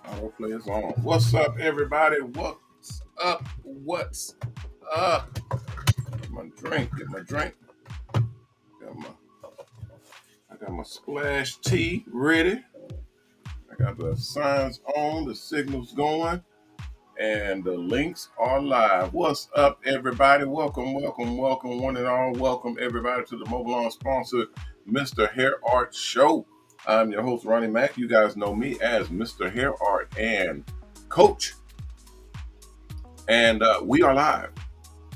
Autoplay is on. What's up, everybody? What's up? What's up? Get my drink. Get my drink. Got my, I got my splash tea ready. I got the signs on. The signals going. And the links are live. What's up, everybody? Welcome, welcome, welcome, one and all. Welcome, everybody, to the Mobile Salon sponsored MrHairArt Show. I'm your host, Ronnie Mac. You guys know me as MrHairArt and Coach. And we are live.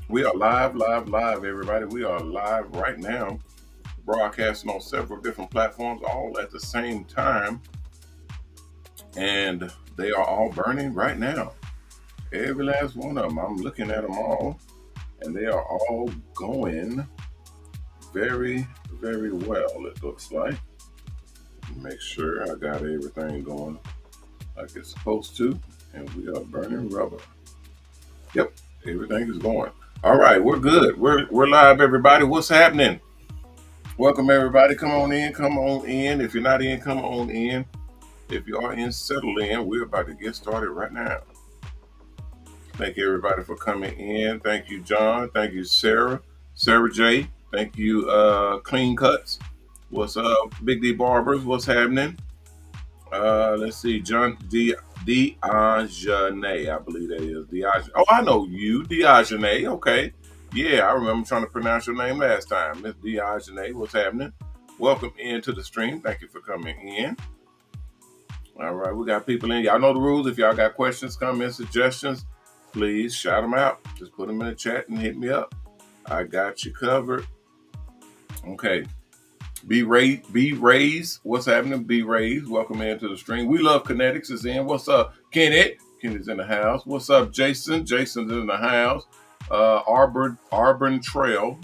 We are live, everybody. We are live right now, broadcasting on several different platforms all at the same time. And they are all burning right now. Every last one of them. I'm looking at them all, and they are all going very, very well, it looks like. Make sure I got everything going like it's supposed to, and we are burning rubber. Yep, everything is going. All right, we're good. We're live, everybody. What's happening? Welcome, everybody. Come on in. Come on in. If you're not in, come on in. If you are in, settle in. We're about to get started right now. Thank you, everybody, for coming in. Thank you, John. Thank you, Sarah. Sarah J. Thank you, Clean Cuts. What's up, Big D Barbers? What's happening? Let's see, John Diogene, I believe that is Diogene. Oh, I know you, Diogene. Okay, yeah, I remember trying to pronounce your name last time, Miss Diogene. What's happening? Welcome into the stream. Thank you for coming in. All right, we got people in. Y'all know the rules. If y'all got questions, comments, suggestions, please shout them out. Just put them in the chat and hit me up. I got you covered. Okay. Be raised. What's happening? Be raised. Welcome into the stream. We love Kinetics is in. What's up, Kenneth? Kenneth's in the house. What's up, Jason? Jason's in the house. Arbor Trails.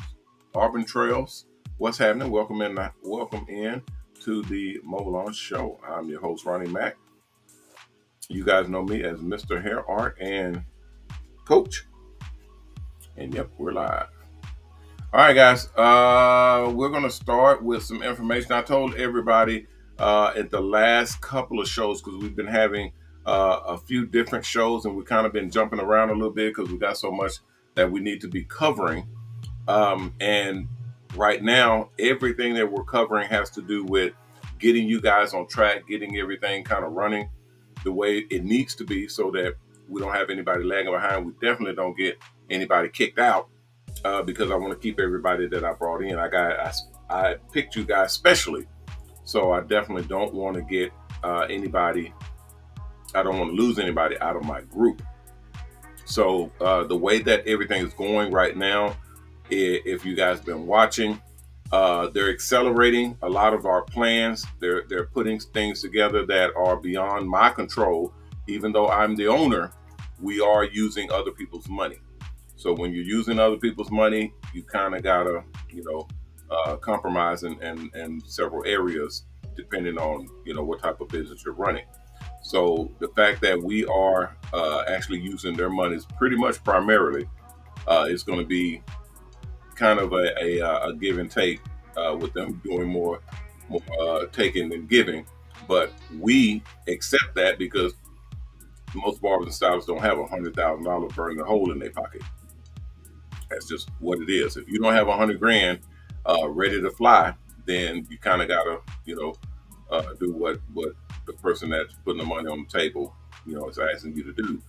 What's happening? Welcome in to the Mobile Salon Show. I'm your host, Ronnie Mac. You guys know me as MrHairArt and Coach. And yep, we're live. All right, guys. We're going to start with some information. I told everybody at the last couple of shows, because we've been having a few different shows, and we've kind of been jumping around a little bit because we got so much that we need to be covering. And right now, everything that we're covering has to do with getting you guys on track, getting everything kind of running the way it needs to be so that we don't have anybody lagging behind. We definitely don't get anybody kicked out. Because I want to keep everybody that I brought in. I picked you guys specially, so I definitely don't want to get anybody. I don't want to lose anybody out of my group. So the way that everything is going right now, if you guys been watching, they're accelerating a lot of our plans. They're putting things together that are beyond my control. Even though I'm the owner, we are using other people's money. So when you're using other people's money, you kind of gotta, compromise in several areas, depending on, what type of business you're running. So the fact that we are actually using their money is pretty much primarily, it's going to be kind of a give and take with them doing more taking than giving. But we accept that because most barbers and stylists don't have $100,000 burning a hole in their pocket. That's just what it is. If you don't have $100,000 ready to fly, then you kind of gotta, do what the person that's putting the money on the table, is asking you to do,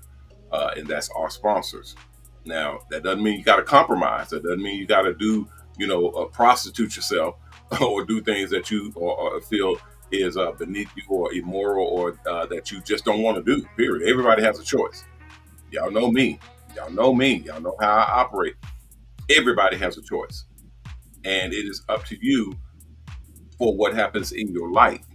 and that's our sponsors. Now, that doesn't mean you got to compromise. That doesn't mean you got to do, prostitute yourself or do things that you or feel is beneath you or immoral or that you just don't want to do. Period. Everybody has a choice. Y'all know me. Y'all know me. Y'all know how I operate. Everybody has a choice. And it is up to you for what happens in your life.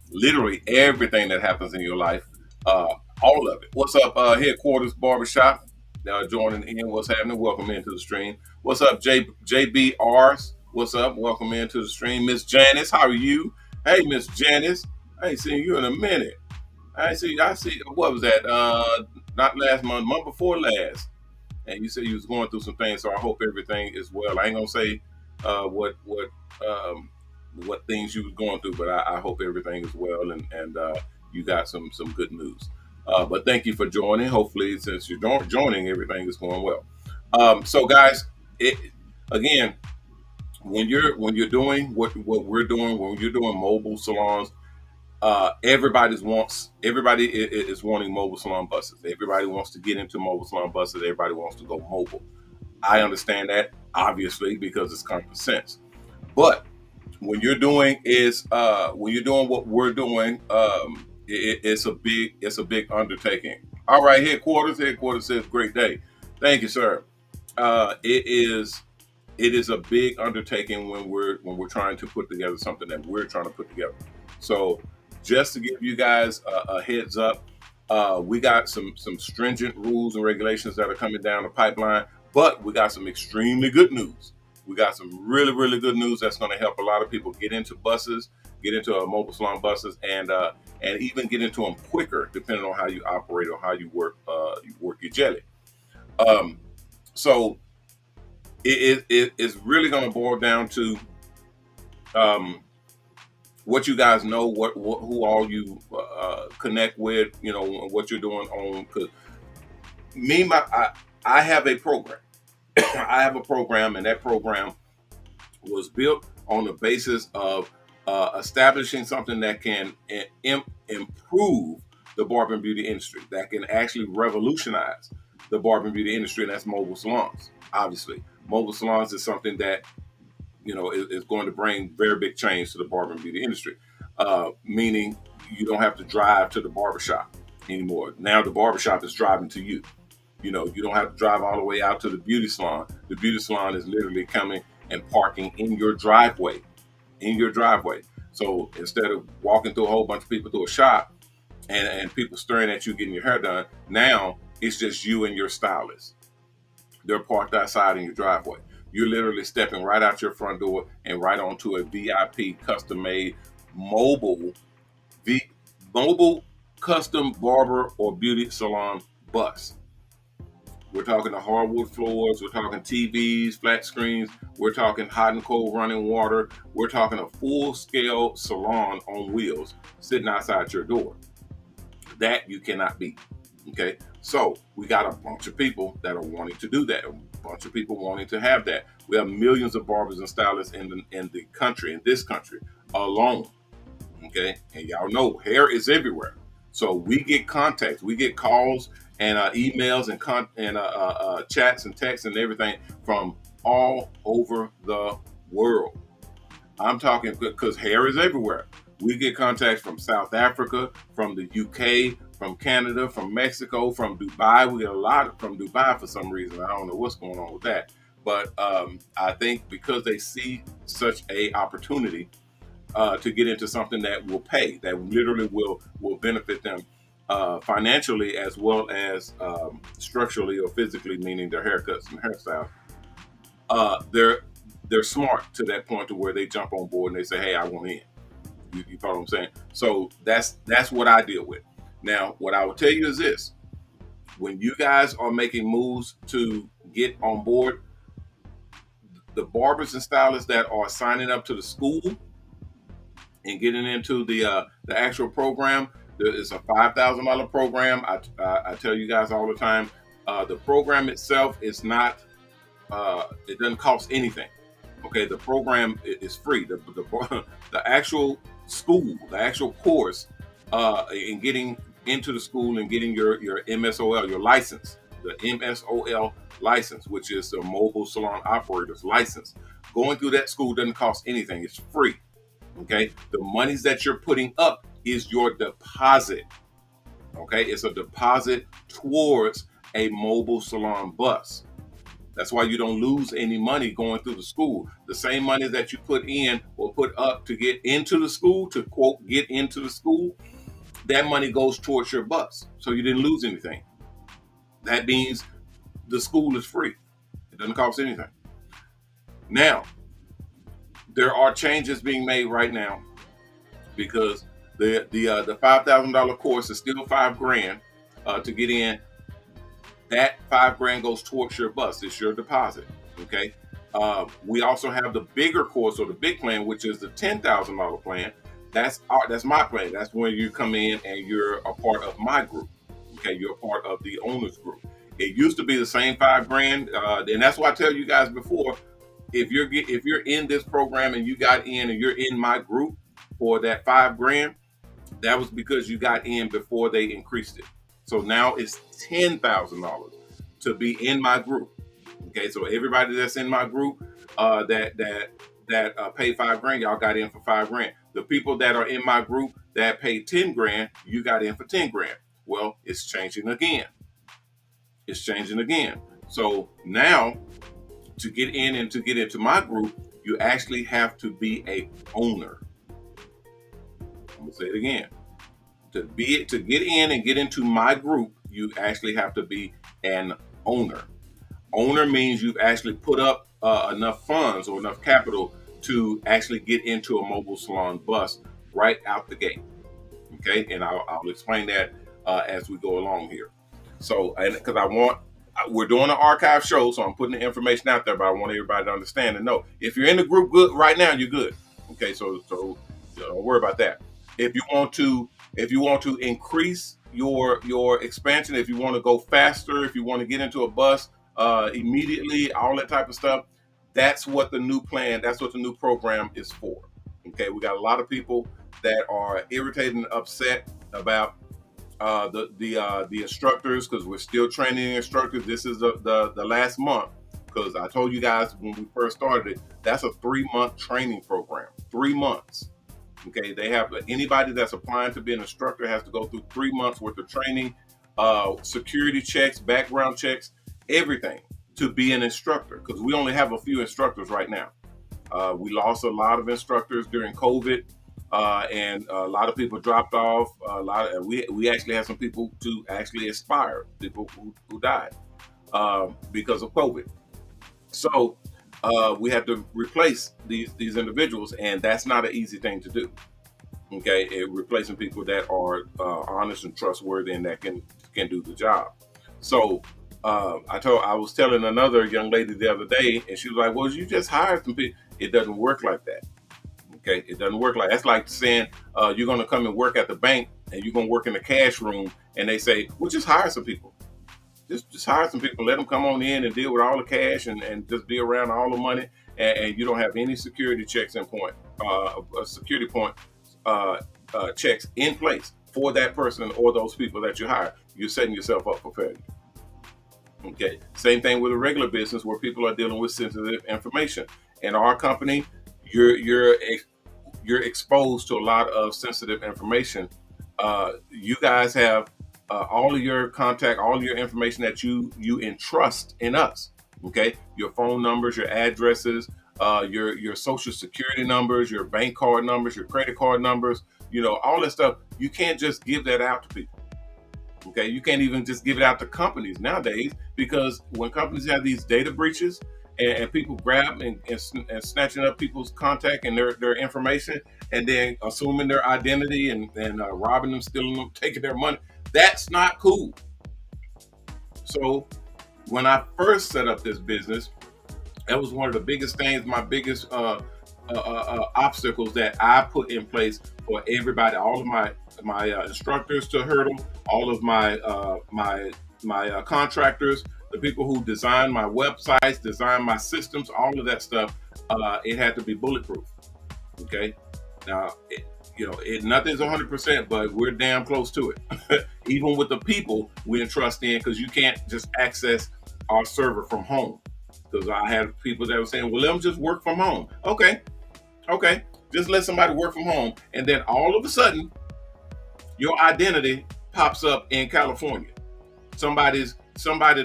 Literally everything that happens in your life, all of it. What's up, Headquarters Barbershop? Now joining in. What's happening? Welcome into the stream. What's up, JBRs? What's up? Welcome into the stream. Miss Janice, how are you? Hey, Miss Janice. I ain't seen you in a minute. I see, what was that? Not last month before last. And you said you was going through some things, so I hope everything is well. I ain't gonna say what things you was going through, but I hope everything is well and you got some good news. But thank you for joining. Hopefully, since you're joining, everything is going well. So, guys, it, again, when you're doing what we're doing, when you're doing mobile salons, everybody is wanting mobile salon buses. Everybody wants to get into mobile salon buses. Everybody wants to go mobile. I understand that, obviously, because it's common sense. But when you're doing what we're doing, it's a big undertaking. All right, headquarters says great day. Thank you, sir. It is a big undertaking when we're trying to put together something that we're trying to put together. So just to give you guys a heads up, we got some stringent rules and regulations that are coming down the pipeline, but we got some extremely good news. We got some really, really good news that's going to help a lot of people get into buses, get into mobile salon buses, and even get into them quicker, depending on how you operate or how you work your jelly. Um, so it's really going to boil down to um, what you guys know, what who all you connect with, what you're doing on. Because I have a program. I have a program, and that program was built on the basis of establishing something that can improve the barber and beauty industry, that can actually revolutionize the barber and beauty industry, and that's mobile salons. Obviously, mobile salons is something that is going to bring very big change to the barber and beauty industry. Meaning, you don't have to drive to the barbershop anymore. Now the barbershop is driving to you. You don't have to drive all the way out to the beauty salon. The beauty salon is literally coming and parking in your driveway. In your driveway. So instead of walking through a whole bunch of people through a shop and people staring at you getting your hair done, now it's just you and your stylist. They're parked outside in your driveway. You're literally stepping right out your front door and right onto a VIP custom-made mobile v, mobile custom barber or beauty salon bus. We're talking the hardwood floors. We're talking TVs, flat screens. We're talking hot and cold running water. We're talking a full-scale salon on wheels sitting outside your door. That you cannot beat. Okay, so we got a bunch of people that are wanting to do that. A bunch of people wanting to have that. We have millions of barbers and stylists in the country, in this country alone. Okay, and y'all know hair is everywhere. So we get contacts, we get calls and emails and chats and texts and everything from all over the world. I'm talking because hair is everywhere. We get contacts from South Africa, from the UK, from Canada, from Mexico, from Dubai. We get a lot from Dubai for some reason. I don't know what's going on with that. But I think because they see such a opportunity to get into something that will pay, that literally will benefit them financially as well as structurally or physically, meaning their haircuts and hairstyles. They're smart to that point to where they jump on board and they say, "Hey, I want in." You follow what I'm saying? So that's what I deal with. Now, what I will tell you is this: when you guys are making moves to get on board, the barbers and stylists that are signing up to the school and getting into the actual program, there is a $5,000 program. I tell you guys all the time, the program itself is not. It doesn't cost anything. Okay, the program is free. The actual school, the actual course, in getting into the school and getting your MSOL, your license, the MSOL license, which is the Mobile Salon Operator's license. Going through that school doesn't cost anything. It's free. Okay, the monies that you're putting up is your deposit. Okay, it's a deposit towards a mobile salon bus. That's why you don't lose any money going through the school. The same money that you put in or put up to get into the school, to quote, get into the school, that money goes towards your bus. So you didn't lose anything. That means the school is free. It doesn't cost anything. Now, there are changes being made right now because the $5,000 course is still $5,000 to get in. That $5,000 goes towards your bus. It's your deposit. Okay. We also have the bigger course or the big plan, which is the $10,000 plan. That's my plan. That's when you come in and you're a part of my group. Okay, you're part of the owners group. It used to be the same $5 grand, and that's why I tell you guys before, if you're in this program and you got in and you're in my group for that $5 grand, that was because you got in before they increased it. So now it's $10,000 to be in my group. Okay, so everybody that's in my group that paid $5 grand, y'all got in for $5 grand. The people that are in my group that paid $10 grand, you got in for $10 grand. Well, it's changing again. It's changing again. So now to get in and to get into my group, you actually have to be a owner. I'm gonna say it again. To get in and get into my group, you actually have to be an owner. Owner means you've actually put up enough funds or enough capital to actually get into a mobile salon bus right out the gate. Okay, and I'll explain that as we go along here. So, and because we're doing an archive show, so I'm putting the information out there, but I want everybody to understand and know if you're in the group good right now, you're good. Okay, so don't worry about that. If you want to increase your expansion, if you want to go faster, if you want to get into a bus immediately, all that type of stuff, that's what the new program is for. Okay, we got a lot of people that are irritated and upset about the instructors, because we're still training instructors. This is the last month, because I told you guys when we first started it, that's a 3-month training program. 3 months. Okay, they have anybody that's applying to be an instructor has to go through 3 months worth of training, security checks, background checks, everything to be an instructor, because we only have a few instructors right now. We lost a lot of instructors during COVID, and a lot of people dropped off. We actually had some people to actually expire, people who died because of COVID. So we had to replace these individuals, and that's not an easy thing to do. Okay, replacing people that are honest and trustworthy and that can do the job. So I was telling another young lady the other day, and she was like, "Well, you just hired some people." It doesn't work like that. Okay, it doesn't work like that's like saying you're going to come and work at the bank and you're going to work in the cash room, and they say, "Well, just hire some people. Just hire some people, let them come on in and deal with all the cash and just be around all the money, and you don't have any security checks security point checks in place for that person or those people that you hire. You're setting yourself up for failure." Okay, same thing with a regular business where people are dealing with sensitive information. In our company, you're exposed to a lot of sensitive information. You guys have all of your contact, all of your information that you entrust in us. Okay, your phone numbers, your addresses, your social security numbers, your bank card numbers, your credit card numbers, all that stuff. You can't just give that out to people. Okay, you can't even just give it out to companies nowadays, because when companies have these data breaches and people grab and snatching up people's contact and their information, and then assuming their identity and robbing them, stealing them, taking their money, that's not cool. So when I first set up this business, that was one of the biggest things, my biggest obstacles that I put in place for everybody, all of my instructors to hurdle, all of my contractors, the people who design my websites, design my systems, all of that stuff. It had to be bulletproof. Okay, now nothing's 100%, but we're damn close to it. Even with the people we entrust in, because you can't just access our server from home. Because I had people that were saying, "Well, let them just work from home." Okay, just let somebody work from home, and then all of a sudden, your identity pops up in California. Somebody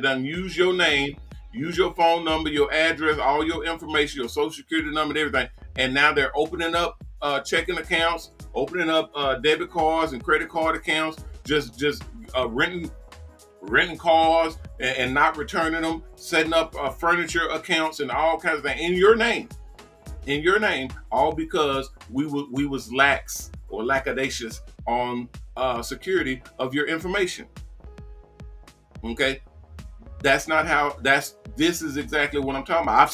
done use your name, use your phone number, your address, all your information, your social security number, and everything, and now they're opening up checking accounts, opening up debit cards and credit card accounts, just renting cars and not returning them, setting up furniture accounts and all kinds of things in your name, all because we was lax or lackadaisious on security of your information. Okay, this is exactly what I'm talking about. I've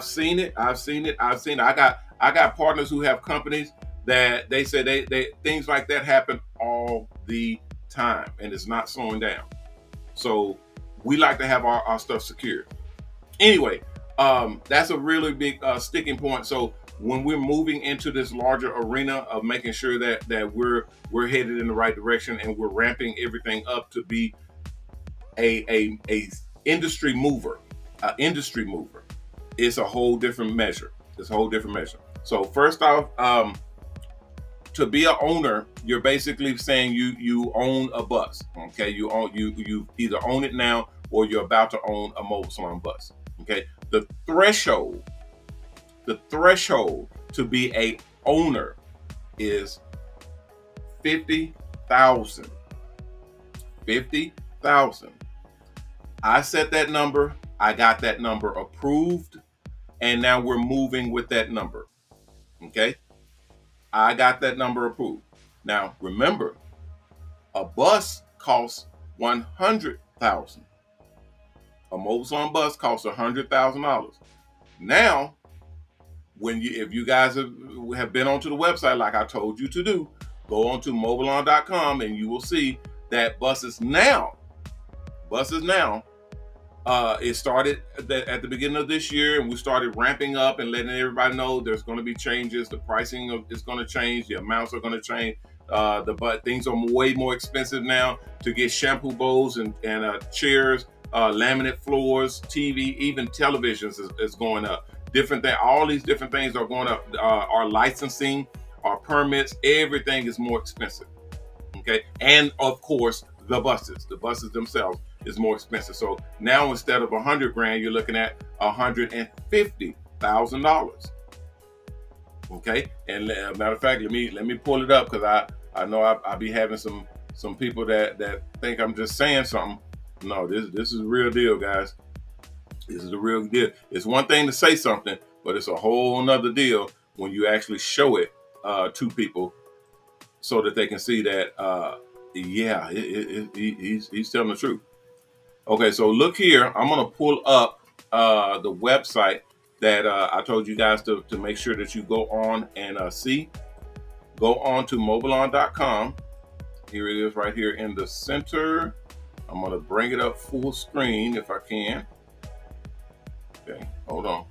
seen it. I got partners who have companies that they say they things like that happen all the time, and it's not slowing down. So we like to have our stuff secured. Anyway, that's a really big sticking point. So when we're moving into this larger arena of making sure that we're headed in the right direction and we're ramping everything up to be a industry mover, it's a whole different measure. It's a whole different measure. So first off, to be an owner, you're basically saying you own a bus. Okay, you either own it now or you're about to own a mobile salon bus. Okay, the threshold to be a owner is $50,000. $50,000. I set that number. I got that number approved, and now we're moving with that number. Okay, I got that number approved. Now remember, a bus costs $100,000. A mobile salon bus costs $100,000. Now, if you guys have been onto the website like I told you to do, go on to mobilesalon.com and you will see that buses now. It started at the beginning of this year, and we started ramping up and letting everybody know there's going to be changes. The pricing is going to change. The amounts are going to change. But things are way more expensive now to get shampoo bowls and chairs, laminate floors, TV, even televisions is going up. All these different things are going up. Our licensing, our permits, everything is more expensive. Okay, and of course the buses themselves is more expensive. So now instead of $100,000, you're looking at $150,000. Okay, and matter of fact, let me pull it up, because I know I be having some people that think I'm just saying something. No, this is the real deal, guys. This is the real deal. It's one thing to say something, but it's a whole nother deal when you actually show it to people so that they can see that, he's telling the truth. Okay, so look here. I'm going to pull up the website that I told you guys to make sure that you go on and see. Go on to mobilesalon.com. Here it is right here in the center. I'm going to bring it up full screen if I can. Okay, hold on.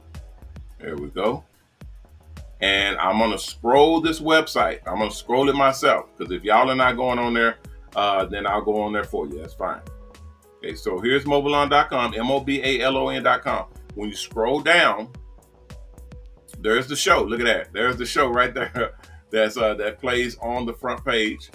There we go. And I'm going to scroll this website. I'm going to scroll it myself, because if y'all are not going on there, then I'll go on there for you. That's fine. Okay, so here's mobilesalon.com, mobalon.com. When you scroll down, there's the show. Look at that. There's the show right there. That plays on the front page.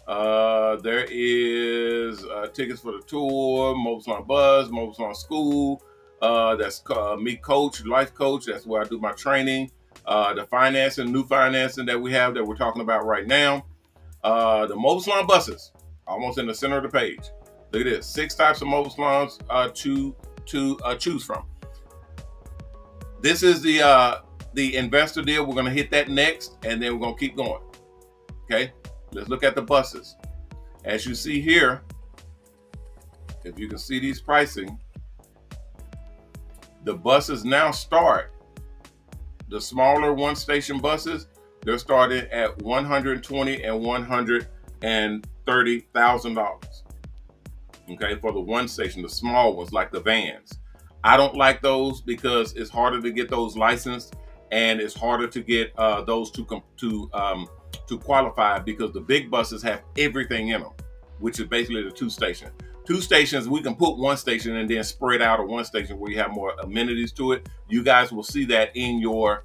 There is tickets for the tour, Mobile Salon Bus, Mobile Salon School. That's me, Coach, Life Coach. That's where I do my training. The financing, new financing that we have that we're talking about right now. The Mobile Salon Buses, almost in the center of the page. Look at this, 6 types of mobile salons to choose from. This is the investor deal. We're going to hit that next, and then we're going to keep going. Okay, let's look at the buses. As you see here, if you can see these pricing, the buses now start. The smaller one-station buses, they're starting at $120,000 and $130,000. Okay, for the one station, the small ones like the vans. I don't like those because it's harder to get those licensed, and it's harder to get those to qualify, because the big buses have everything in them, which is basically the 2-station. 2 stations, we can put 1 station and then spread out of 1 station where you have more amenities to it. You guys will see that in your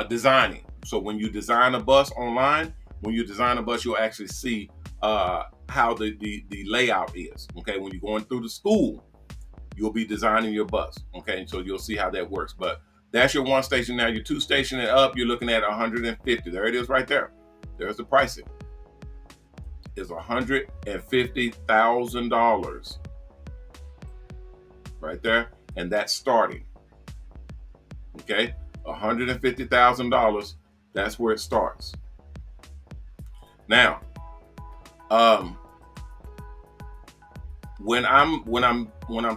designing. So when you design a bus online, you'll actually see how the layout is. Okay, when you're going through the school, you'll be designing your bus. Okay, so you'll see how that works. But that's your 1 station. Now your 2 station and up, you're looking at $150,000. There it is right there. There's the pricing. It's $150,000 right there, and that's starting. Okay, $150,000. That's where it starts. Now, when I'm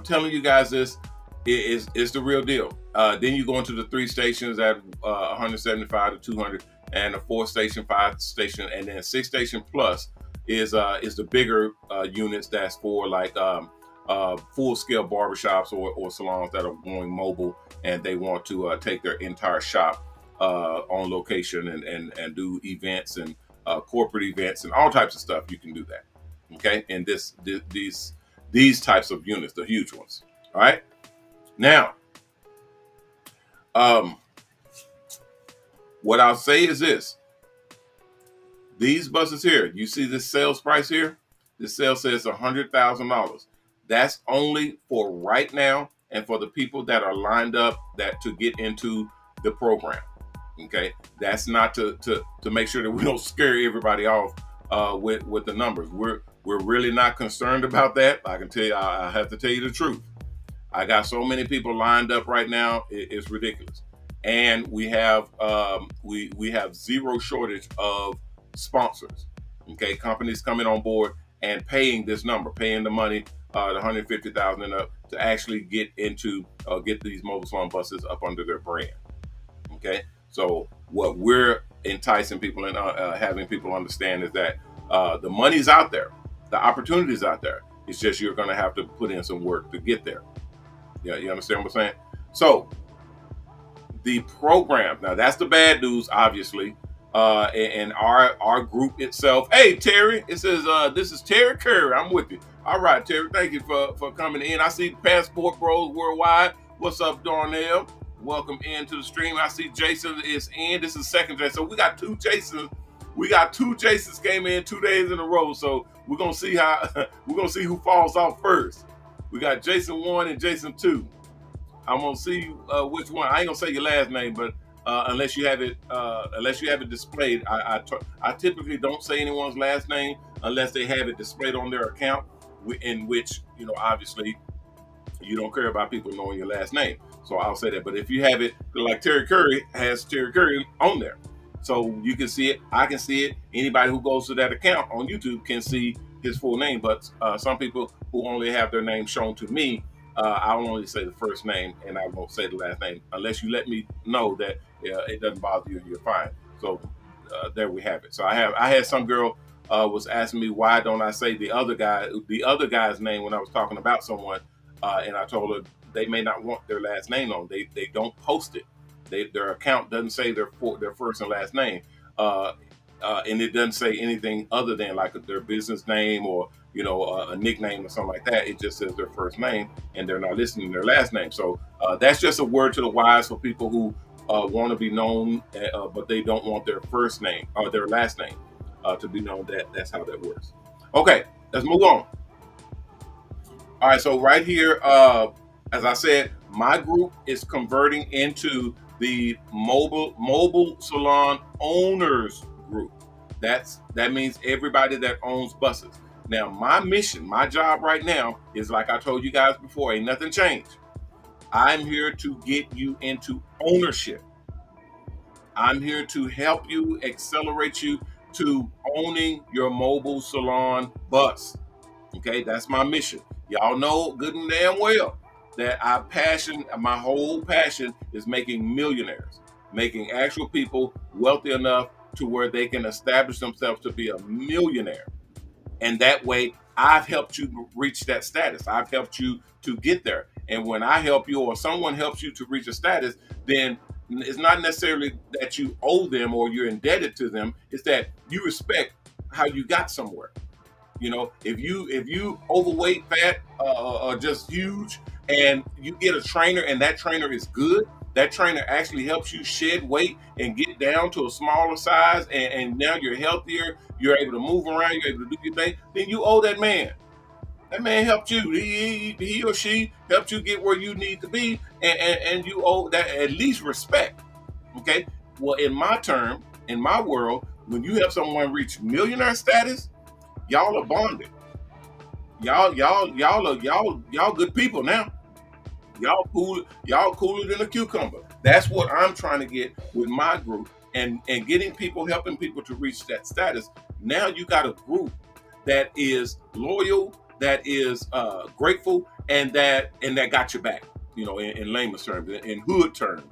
telling you guys this, it's the real deal. Then you go into the 3 stations at $175 to $200, and a 4-station, 5-station, and then 6-station plus is the bigger units. That's for like full-scale barbershops or salons that are going mobile, and they want to take their entire shop on location and do events and corporate events and all types of stuff. You can do that, okay? And these types of units, the huge ones. All right. Now, what I'll say is this: these buses here, you see this sales price here? This sale says $100,000. That's only for right now and for the people that are lined up to get into the program. Okay, that's not to make sure that we don't scare everybody off with the numbers. We're really not concerned about that. I can tell you, I have to tell you the truth. I got so many people lined up right now; it's ridiculous. And we have we have zero shortage of sponsors. Okay, companies coming on board and paying this number, paying the money, the $150,000 and up, to actually get these mobile salon buses up under their brand. Okay, so what we're enticing people and having people understand is that the money's out there, the opportunity's out there. It's just you're going to have to put in some work to get there. Yeah, you understand what I'm saying? So the program, now that's the bad news, obviously. And our group itself. Hey, Terry, it says this is Terry Curry. I'm with you. All right, Terry, thank you for coming in. I see Passport Bros Worldwide. What's up, Darnell? Welcome into the stream. I see Jason is in. This is second Jason. So we got two Jasons. We got two Jasons came in 2 days in a row. So we're gonna see who falls off first. We got Jason 1 and Jason 2. I'm gonna see which one. I ain't gonna say your last name, but unless you have it displayed, I typically don't say anyone's last name unless they have it displayed on their account, in which, obviously you don't care about people knowing your last name. So I'll say that. But if you have it, like Terry Curry has Terry Curry on there, so you can see it. I can see it. Anybody who goes to that account on YouTube can see his full name. But some people who only have their name shown to me, I'll only say the first name and I won't say the last name unless you let me know that it doesn't bother you. You're fine. So there we have it. So I had some girl was asking me why don't I say the other guy's name when I was talking about someone, and I told her they may not want their last name on. They don't post it. Their account doesn't say their first and last name, and it doesn't say anything other than like their business name or a nickname or something like that. It just says their first name, and they're not listing their last name. So that's just a word to the wise for people who want to be known, but they don't want their first name or their last name to be known. That's how that works. Okay, let's move on. All right, so right here, as I said, my group is converting into the mobile salon owners group. That means everybody that owns buses. Now, my mission, my job right now is, like I told you guys before, ain't nothing changed. I'm here to get you into ownership. I'm here to help you, accelerate you to owning your mobile salon bus. Okay, that's my mission. Y'all know good and damn well that my whole passion is making millionaires, making actual people wealthy enough to where they can establish themselves to be a millionaire. And that way, I've helped you reach that status. I've helped you to get there. And when I help you or someone helps you to reach a status, then it's not necessarily that you owe them or you're indebted to them. It's that you respect how you got somewhere. If you overweight, fat, or just huge, and you get a trainer and that trainer is good, that trainer actually helps you shed weight and get down to a smaller size, and now you're healthier, you're able to move around, you're able to do your thing, then you owe that man. That man helped you. He or she helped you get where you need to be, and you owe that at least respect. Okay? Well, in my world, when you have someone reach millionaire status, y'all are bonded. Y'all good people now. Y'all cooler than a cucumber. That's what I'm trying to get with my group and helping people to reach that status. Now you got a group that is loyal, that is grateful, and that got your back. In layman's terms, in hood terms,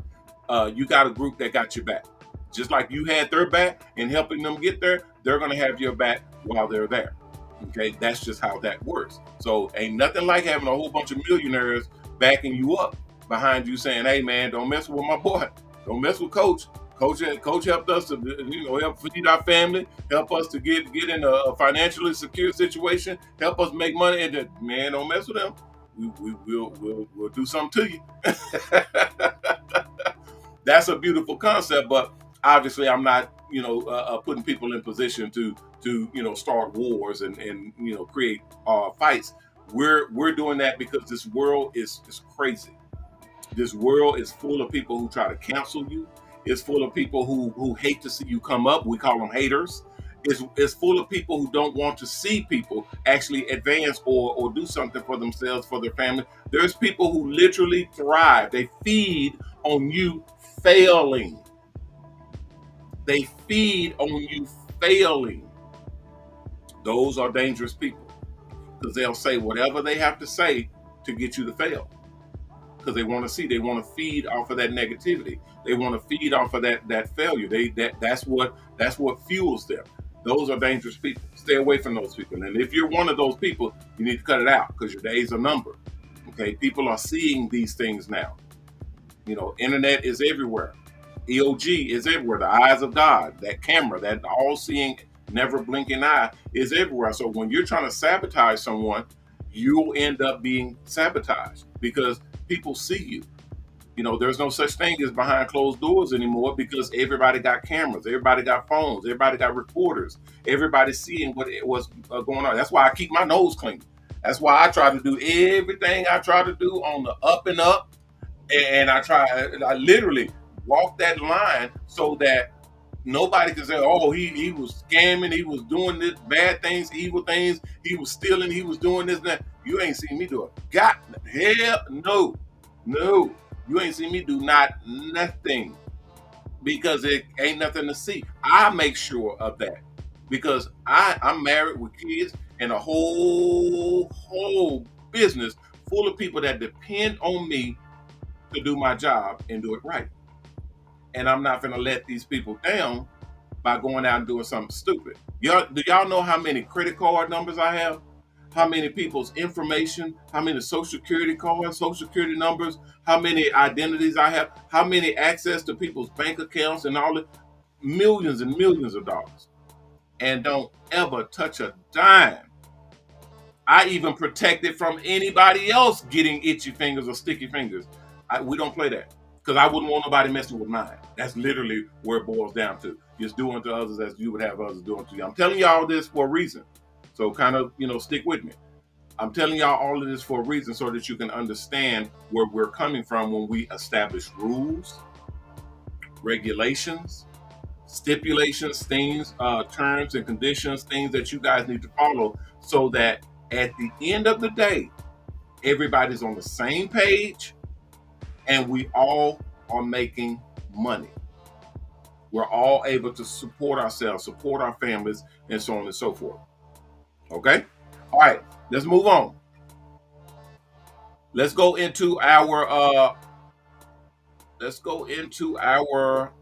you got a group that got your back. Just like you had their back in helping them get there, they're going to have your back while they're there. Okay, that's just how that works. So ain't nothing like having a whole bunch of millionaires backing you up behind you, saying, "Hey man, don't mess with my boy. Don't mess with Coach. Coach helped us to help feed our family, help us to get in a financially secure situation, help us make money. And man, don't mess with them. We'll do something to you." That's a beautiful concept, but obviously I'm not putting people in position to start wars and create fights. We're doing that because this world is crazy. This world is full of people who try to cancel you. It's full of people who hate to see you come up. We call them haters. It's full of people who don't want to see people actually advance or do something for themselves, for their family. There's people who literally thrive. They feed on you failing. They feed on you failing. Those are dangerous people because they'll say whatever they have to say to get you to fail. Because they want to feed off of that negativity. They want to feed off of that failure. That's what fuels them. Those are dangerous people. Stay away from those people. And if you're one of those people, you need to cut it out because your days are numbered. Okay, people are seeing these things now. Internet is everywhere. EOG is everywhere. The eyes of God, that camera, that all-seeing, never blinking eye is everywhere. So when you're trying to sabotage someone, you'll end up being sabotaged because people see you. There's no such thing as behind closed doors anymore because everybody got cameras, everybody got phones, everybody got recorders, everybody's seeing what's going on. That's why I keep my nose clean. That's why I try to do everything I try to do on the up and up, and I literally walk that line so that nobody can say, "Oh, he was scamming, he was doing this bad things, evil things, he was stealing, he was doing this and that." You ain't seen me do it. Hell no. You ain't seen me do nothing because it ain't nothing to see. I make sure of that because I'm married with kids and a whole business full of people that depend on me to do my job and do it right. And I'm not gonna let these people down by going out and doing something stupid. Do y'all know how many credit card numbers I have? How many people's information? How many social security cards, social security numbers? How many identities I have? How many access to people's bank accounts and all the millions and millions of dollars? And don't ever touch a dime. I even protect it from anybody else getting itchy fingers or sticky fingers. We don't play that because I wouldn't want nobody messing with mine. That's literally where it boils down to. Just doing to others as you would have others doing to you. I'm telling y'all this for a reason. So kind of, stick with me. I'm telling y'all all of this for a reason so that you can understand where we're coming from when we establish rules, regulations, stipulations, things, terms and conditions, things that you guys need to follow so that at the end of the day, everybody's on the same page and we all are making money. We're all able to support ourselves, support our families, and so on and so forth. Okay? All right, let's move on. Let's go into our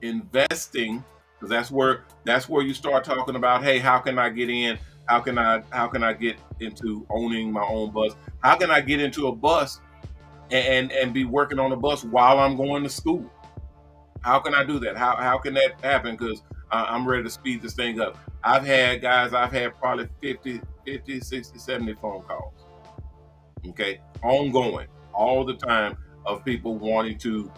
investing because that's where you start talking about, hey, how can I get in? How can I get into owning my own bus? How can I get into a bus and be working on a bus while I'm going to school? How can I do that? How can that happen? Because I'm ready to speed this thing up. I've had probably 50, 60, 70 phone calls. Okay, ongoing, all the time of people wanting to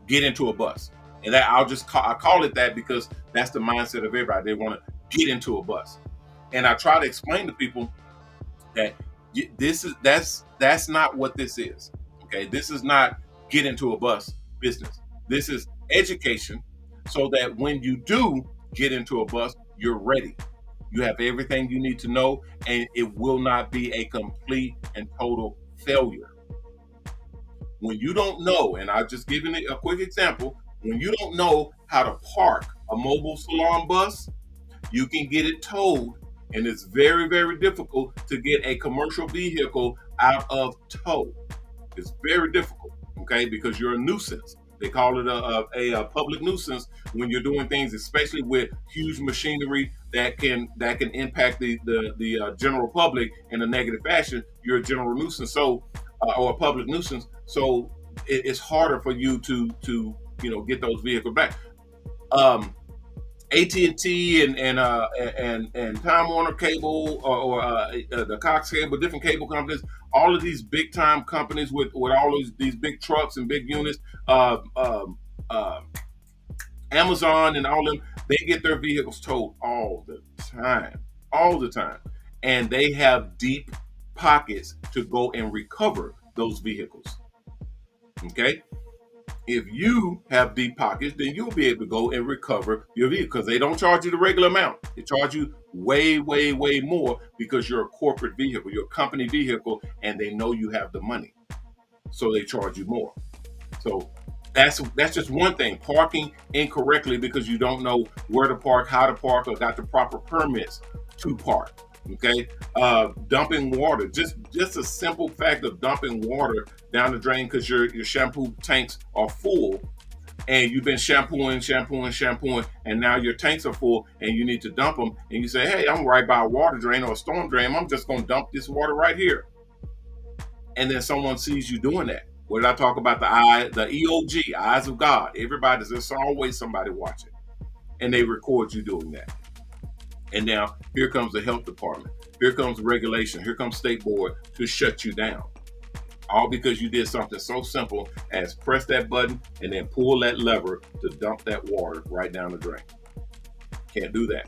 get into a bus, and that I call it that because that's the mindset of everybody. They want to get into a bus, and I try to explain to people that that's not what this is. Okay, this is not get into a bus business. This is education, so that when you do get into a bus, you're ready. You have everything you need to know, and it will not be a complete and total failure. When you don't know, and I've just given it a quick example, when you don't know how to park a mobile salon bus, you can get it towed, and it's very, very difficult to get a commercial vehicle out of tow. It's very difficult, okay, because you're a nuisance. They call it a public nuisance when you're doing things, especially with huge machinery that can impact the general public in a negative fashion. You're a general nuisance, so or a public nuisance. So it's harder for you to get those vehicles back. AT&T and Time Warner Cable or the Cox Cable, different cable companies, all of these big time companies with all these big trucks and big units, uh, um, uh, Amazon and all them, they get their vehicles towed all the time, and they have deep pockets to go and recover those vehicles. Okay, if you have deep pockets, then you'll be able to go and recover your vehicle because they don't charge you the regular amount. They charge you way, way, way more because you're a corporate vehicle, you're a company vehicle, and they know you have the money. So they charge you more. So that's just one thing. Parking incorrectly because you don't know where to park, how to park, or got the proper permits to park. Okay, dumping water. Just a simple fact of dumping water down the drain because your shampoo tanks are full, and you've been shampooing, and now your tanks are full, and you need to dump them, and you say, "Hey, I'm right by a water drain or a storm drain. I'm just going to dump this water right here." And then someone sees you doing that. What did I talk about? The EOG, eyes of God. There's always somebody watching, and they record you doing that. And now here comes the health department. Here comes regulation. Here comes state board to shut you down. All because you did something so simple as press that button and then pull that lever to dump that water right down the drain. Can't do that.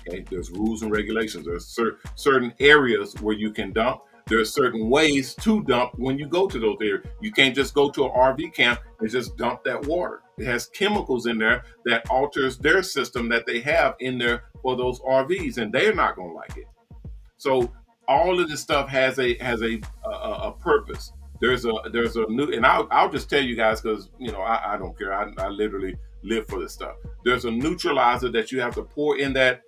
Okay, there's rules and regulations. There's certain areas where you can dump. There are certain ways to dump when you go to those areas. You can't just go to an RV camp and just dump that water. It has chemicals in there that alters their system that they have in there for those RVs, and they're not going to like it. So all of this stuff has a purpose. There's a new, and I'll just tell you guys because I don't care. I literally live for this stuff. There's a neutralizer that you have to pour in that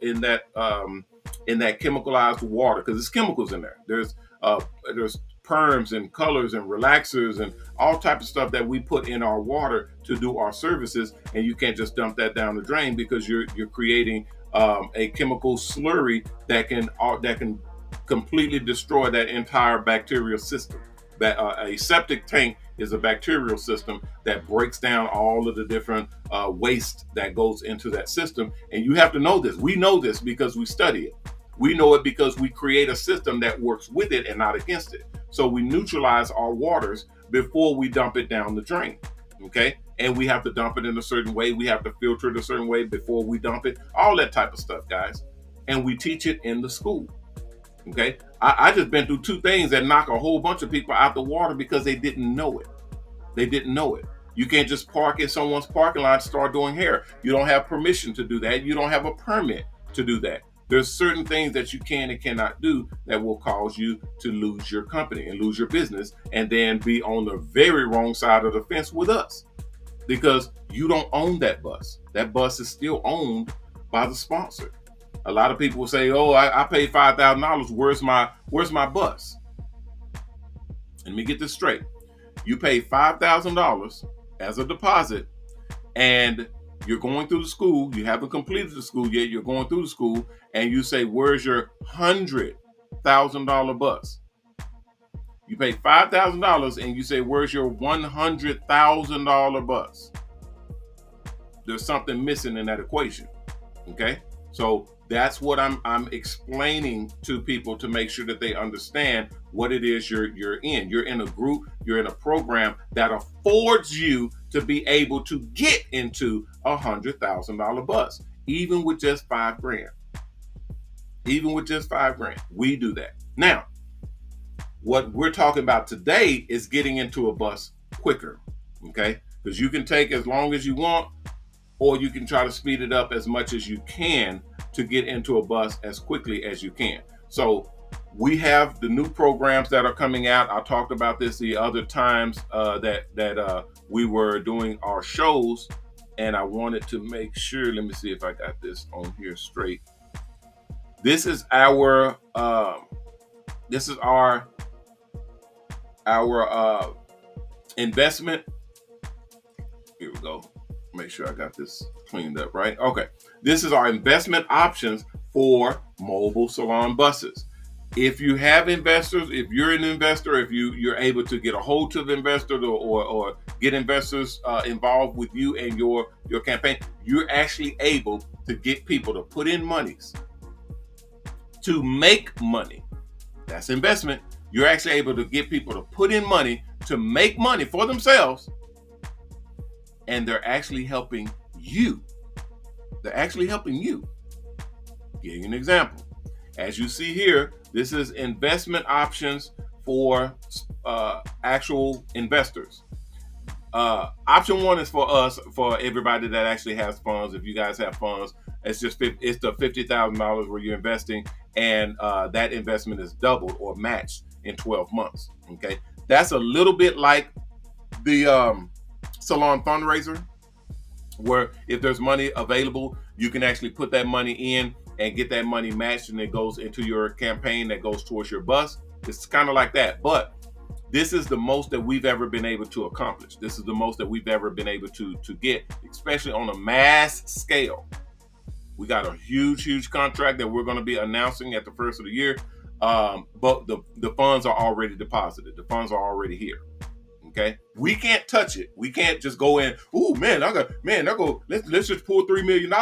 chemicalized water because there's chemicals in there. There's perms and colors and relaxers and all type of stuff that we put in our water to do our services, and you can't just dump that down the drain because you're creating a chemical slurry that can completely destroy that entire bacterial system. That a septic tank is a bacterial system that breaks down all of the different waste that goes into that system, and you have to know this. We know this because we study it. We know it because we create a system that works with it and not against it. So we neutralize our waters before we dump it down the drain. Okay, and we have to dump it in a certain way. We have to filter it a certain way before we dump it. All that type of stuff, guys, and we teach it in the school. Okay, I just been through two things that knock a whole bunch of people out the water because they didn't know it. They didn't know it. You can't just park in someone's parking lot and start doing hair. You don't have permission to do that. You don't have a permit to do that. There's certain things that you can and cannot do that will cause you to lose your company and lose your business and then be on the very wrong side of the fence with us because you don't own that bus. That bus is still owned by the sponsor. A lot of people will say, "Oh, I paid $5,000. Where's my bus?" Let me get this straight. You paid $5,000 as a deposit, and you're going through the school. You haven't completed the school yet. You're going through the school, and you say, "Where's your $100,000 bus?" You pay $5,000, and you say, "Where's your $100,000 bus?" There's something missing in that equation. Okay, so that's what I'm explaining to people to make sure that they understand what it is you're in. You're in a group, you're in a program that affords you to be able to get into $100,000 bus, even with just $5,000. Even with just $5,000, we do that. Now, what we're talking about today is getting into a bus quicker, okay? Because you can take as long as you want, or you can try to speed it up as much as you can to get into a bus as quickly as you can. So we have the new programs that are coming out. I talked about this the other times that we were doing our shows, and I wanted to make sure. Let me see if I got this on here straight. This is our investment. go. Make sure I got this cleaned up, right? Okay. This is our investment options for mobile salon buses. If you have investors, if you're an investor, if you're able to get a hold of investors or get investors involved with you and your campaign, you're actually able to get people to put in monies to make money. That's investment. You're actually able to get people to put in money to make money for themselves, and they're actually helping you. They're actually helping you. Give you an example. As you see here, this is investment options for actual investors. Option one is for us, for everybody that actually has funds. If you guys have funds, it's the $50,000 where you're investing, and that investment is doubled or matched in 12 months. Okay, that's a little bit like the salon fundraiser, where if there's money available, you can actually put that money in and get that money matched, and it goes into your campaign that goes towards your bus. It's kind of like that, but this is the most that we've ever been able to accomplish. This is the most that we've ever been able to get, especially on a mass scale. We got a huge contract that we're going to be announcing at the first of the year, but the funds are already deposited. The funds are already here. Okay, we can't touch it. We can't just go in. Oh man, let's just pull $3 million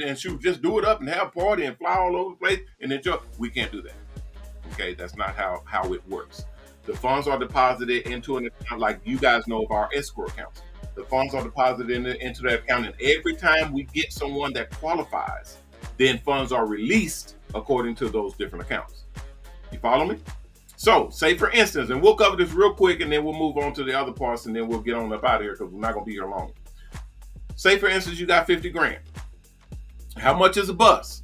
and shoot, just do it up and have a party and fly all over the place and enjoy. We can't do that. Okay, that's not how it works. The funds are deposited into an account, like you guys know of our escrow accounts. The funds are deposited into that account, and every time we get someone that qualifies, then funds are released according to those different accounts. You follow me? So, say for instance, and we'll cover this real quick, and then we'll move on to the other parts, and then we'll get on up out of here because we're not going to be here long. Say for instance, you got 50 grand. How much is a bus?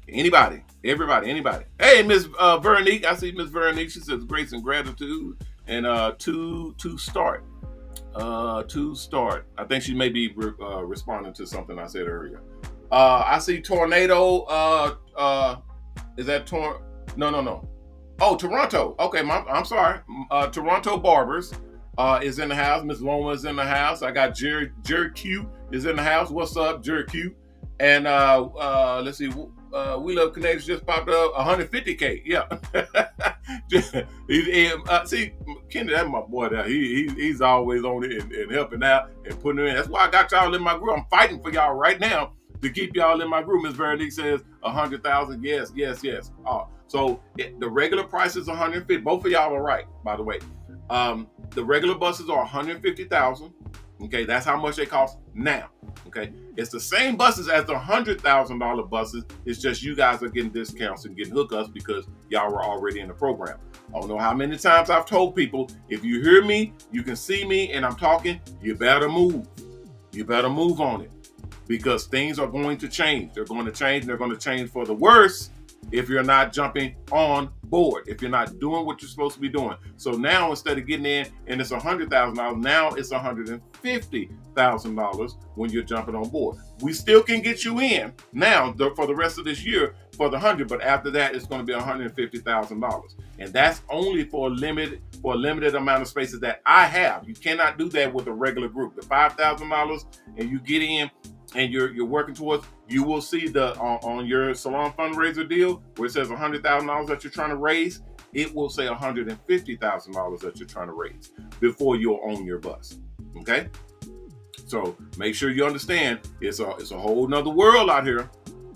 Anybody, everybody, anybody. Hey, Miss Veronique, I see Miss Veronique. She says grace and gratitude, and to start. I think she may be responding to something I said earlier. I see Tornado. Is that No. Oh, Toronto. Okay, I'm sorry. Toronto Barbers is in the house. Miss Loma is in the house. I got Jerry Q is in the house. What's up, Jerry Q? And let's see. We Love Connections just popped up. 150K. Yeah. See, Kenny, that's my boy there. He's always on it and helping out and putting it in. That's why I got y'all in my group. I'm fighting for y'all right now to keep y'all in my group. Miss Veronique says 100,000. Yes. So the regular price is 150. Both of y'all are right, by the way. The regular buses are 150,000. Okay, that's how much they cost now. Okay, it's the same buses as the $100,000 buses. It's just you guys are getting discounts and getting hookups because y'all were already in the program. I don't know how many times I've told people, if you hear me, you can see me, and I'm talking, you better move. You better move on it, because things are going to change. They're going to change, and they're going to change for the worse if you're not jumping on board, if you're not doing what you're supposed to be doing. So now, instead of getting in and it's $100,000, now it's $150,000 when you're jumping on board. We still can get you in now for the rest of this year for the 100, but after that, it's going to be $150,000, and that's only for a limited amount of spaces that I have. You cannot do that with a regular group. The $5,000, and you get in, and you're working towards, you will see the on your salon fundraiser deal where it says $100,000 that you're trying to raise, it will say $150,000 that you're trying to raise before you'll own your bus. Okay, so make sure you understand it's a whole nother world out here.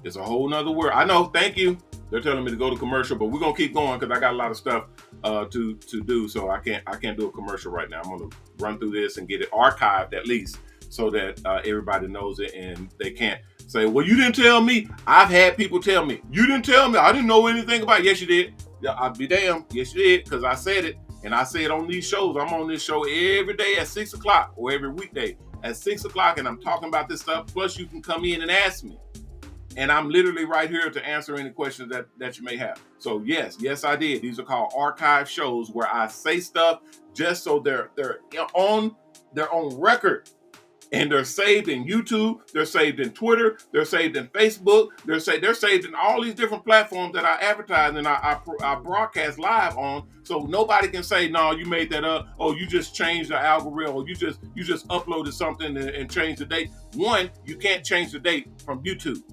It's a whole nother world. I know. Thank you. They're telling me to go to commercial, but we're gonna keep going because I got a lot of stuff to do. So I can't do a commercial right now. I'm gonna run through this and get it archived at least, so that everybody knows it, and they can't say, well, you didn't tell me. I've had people tell me, you didn't tell me. I didn't know anything about it. Yes, you did. I'll be damned. Yes, you did, because I said it, and I say it on these shows. I'm on this show every day at 6 o'clock, or every weekday at 6 o'clock, and I'm talking about this stuff. Plus, you can come in and ask me, and I'm literally right here to answer any questions that you may have. So yes, I did. These are called archive shows, where I say stuff just so they're on record. And they're saved in YouTube, they're saved in Twitter, they're saved in Facebook, they're saved in all these different platforms that I advertise and I broadcast live on. So nobody can say, no, you made that up. Oh, you just changed the algorithm, or you just uploaded something and changed the date. One, you can't change the date from YouTube.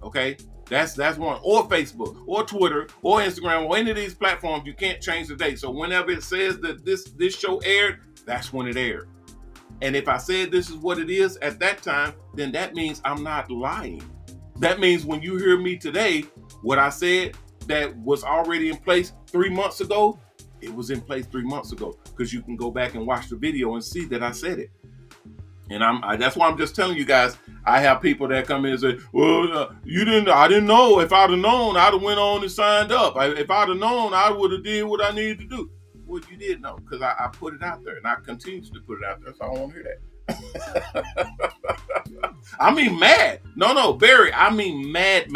Okay, that's one. Or Facebook, or Twitter, or Instagram, or any of these platforms, you can't change the date. So whenever it says that this show aired, that's when it aired. And if I said this is what it is at that time, then that means I'm not lying. That means when you hear me today, what I said that was already in place 3 months ago, it was in place 3 months ago, because you can go back and watch the video and see that I said it. And that's why I'm just telling you guys. I have people that come in and say, well, I didn't know. If I'd have known, I'd have went on and signed up. If I'd have known, I would have did what I needed to do. Well, you did know, because I put it out there, and I continue to put it out there, so I don't want to hear that. I mean mad. No, Barry, I mean mad.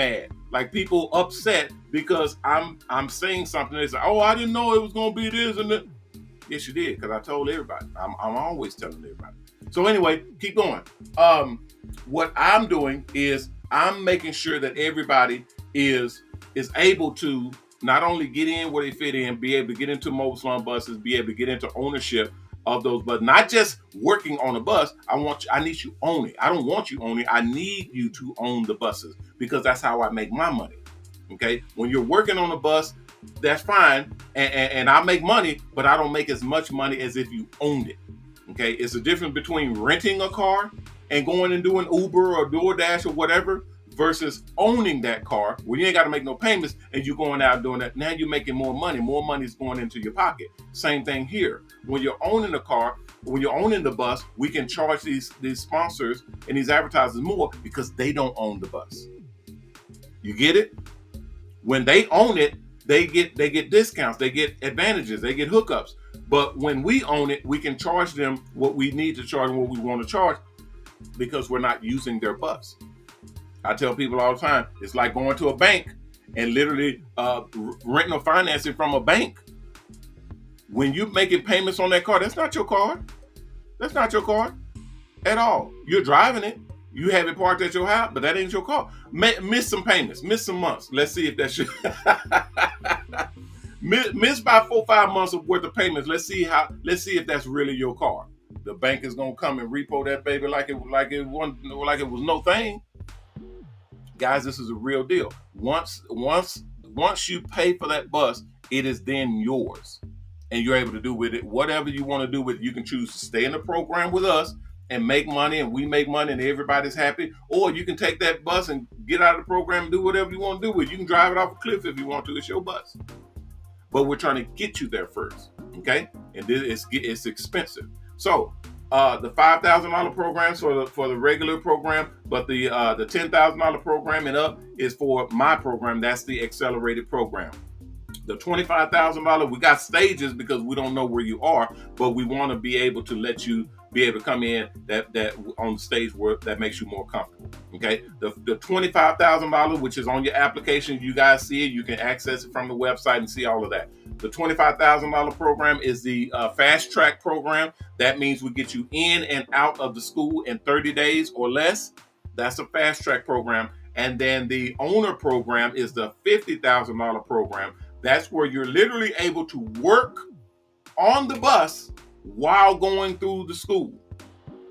Like people upset because I'm saying something. They say, oh, I didn't know it was going to be this and that. Yes, you did, because I told everybody. I'm always telling everybody. So anyway, keep going. What I'm doing is I'm making sure that everybody is able to not only get in where they fit in, be able to get into Mobile Salon buses, be able to get into ownership of those, but not just working on a bus. I need you own it. I don't want you own it. I need you to own the buses, because that's how I make my money. Okay, when you're working on a bus, that's fine, and I make money, but I don't make as much money as if you owned it. Okay, it's the difference between renting a car and going and doing Uber or DoorDash or whatever, versus owning that car where you ain't got to make no payments and you're going out doing that. Now you're making more money. More money is going into your pocket. Same thing here. When you're owning a car, when you're owning the bus, we can charge these sponsors and these advertisers more because they don't own the bus. You get it? When they own it, they get discounts, they get advantages, they get hookups. But when we own it, we can charge them what we need to charge and what we want to charge, because we're not using their bus. I tell people all the time, it's like going to a bank and literally renting or financing from a bank. When you're making payments on that car, that's not your car. That's not your car at all. You're driving it. You have it parked at your house, but that ain't your car. Miss some payments, miss some months. Let's see if that's your miss by 4-5 months of worth of payments. Let's see if that's really your car. The bank is gonna come and repo that baby like it was no thing. Guys, this is a real deal. Once you pay for that bus, it is then yours, and you're able to do with it whatever you want to do with it. You can choose to stay in the program with us and make money, and we make money, and everybody's happy. Or you can take that bus and get out of the program and do whatever you want to do with it. You can drive it off a cliff if you want to. It's your bus. But we're trying to get you there first, okay? And it's expensive. So the $5,000 program for the regular program, but the $10,000 program and up is for my program. That's the accelerated program. The $25,000, we got stages because we don't know where you are, but we want to be able to let you be able to come in that on the stage where that makes you more comfortable. Okay, the $25,000, which is on your application, you guys see it. You can access it from the website and see all of that. The $25,000 program is the fast track program. That means we get you in and out of the school in 30 days or less. That's a fast track program. And then the owner program is the $50,000 program. That's where you're literally able to work on the bus while going through the school.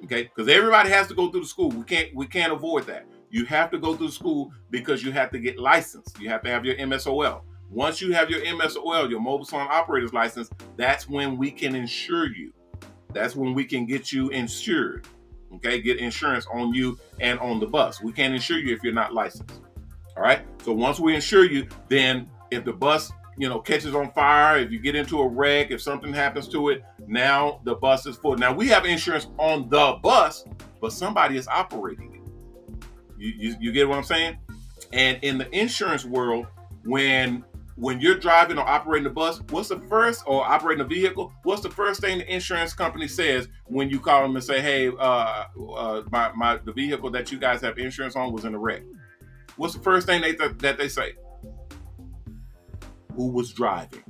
Okay, because everybody has to go through the school. We can't avoid that. You have to go through the school because you have to get licensed. You have to have your MSOL. Once you have your MSOL, your Mobile Salon Operator's License, that's when we can insure you. That's when we can get you insured. Okay, get insurance on you and on the bus. We can't insure you if you're not licensed. All right. So once we insure you, then if the bus catches on fire, if you get into a wreck, if something happens to it, now the bus is full. Now we have insurance on the bus, but somebody is operating it. You get what I'm saying? And in the insurance world, when you're driving or operating the bus, or operating a vehicle, what's the first thing the insurance company says when you call them and say, hey, the vehicle that you guys have insurance on was in a wreck? What's the first thing that they say? Who was driving?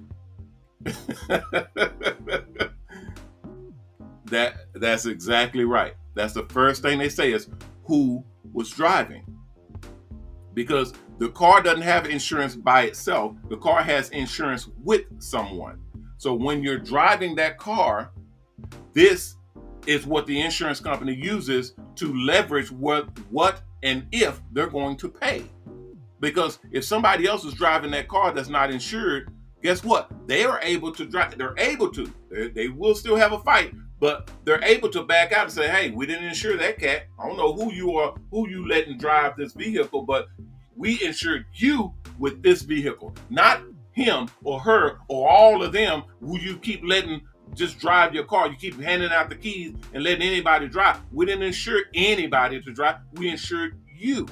That's exactly right. That's the first thing they say is who was driving. Because the car doesn't have insurance by itself. The car has insurance with someone. So when you're driving that car, this is what the insurance company uses to leverage what and if they're going to pay. Because if somebody else is driving that car that's not insured, guess what? They are able to drive. They're able to. They will still have a fight, but they're able to back out and say, "Hey, we didn't insure that cat. I don't know who you are, who you letting drive this vehicle, but we insured you with this vehicle, not him or her or all of them who you keep letting just drive your car. You keep handing out the keys and letting anybody drive. We didn't insure anybody to drive. We insured you."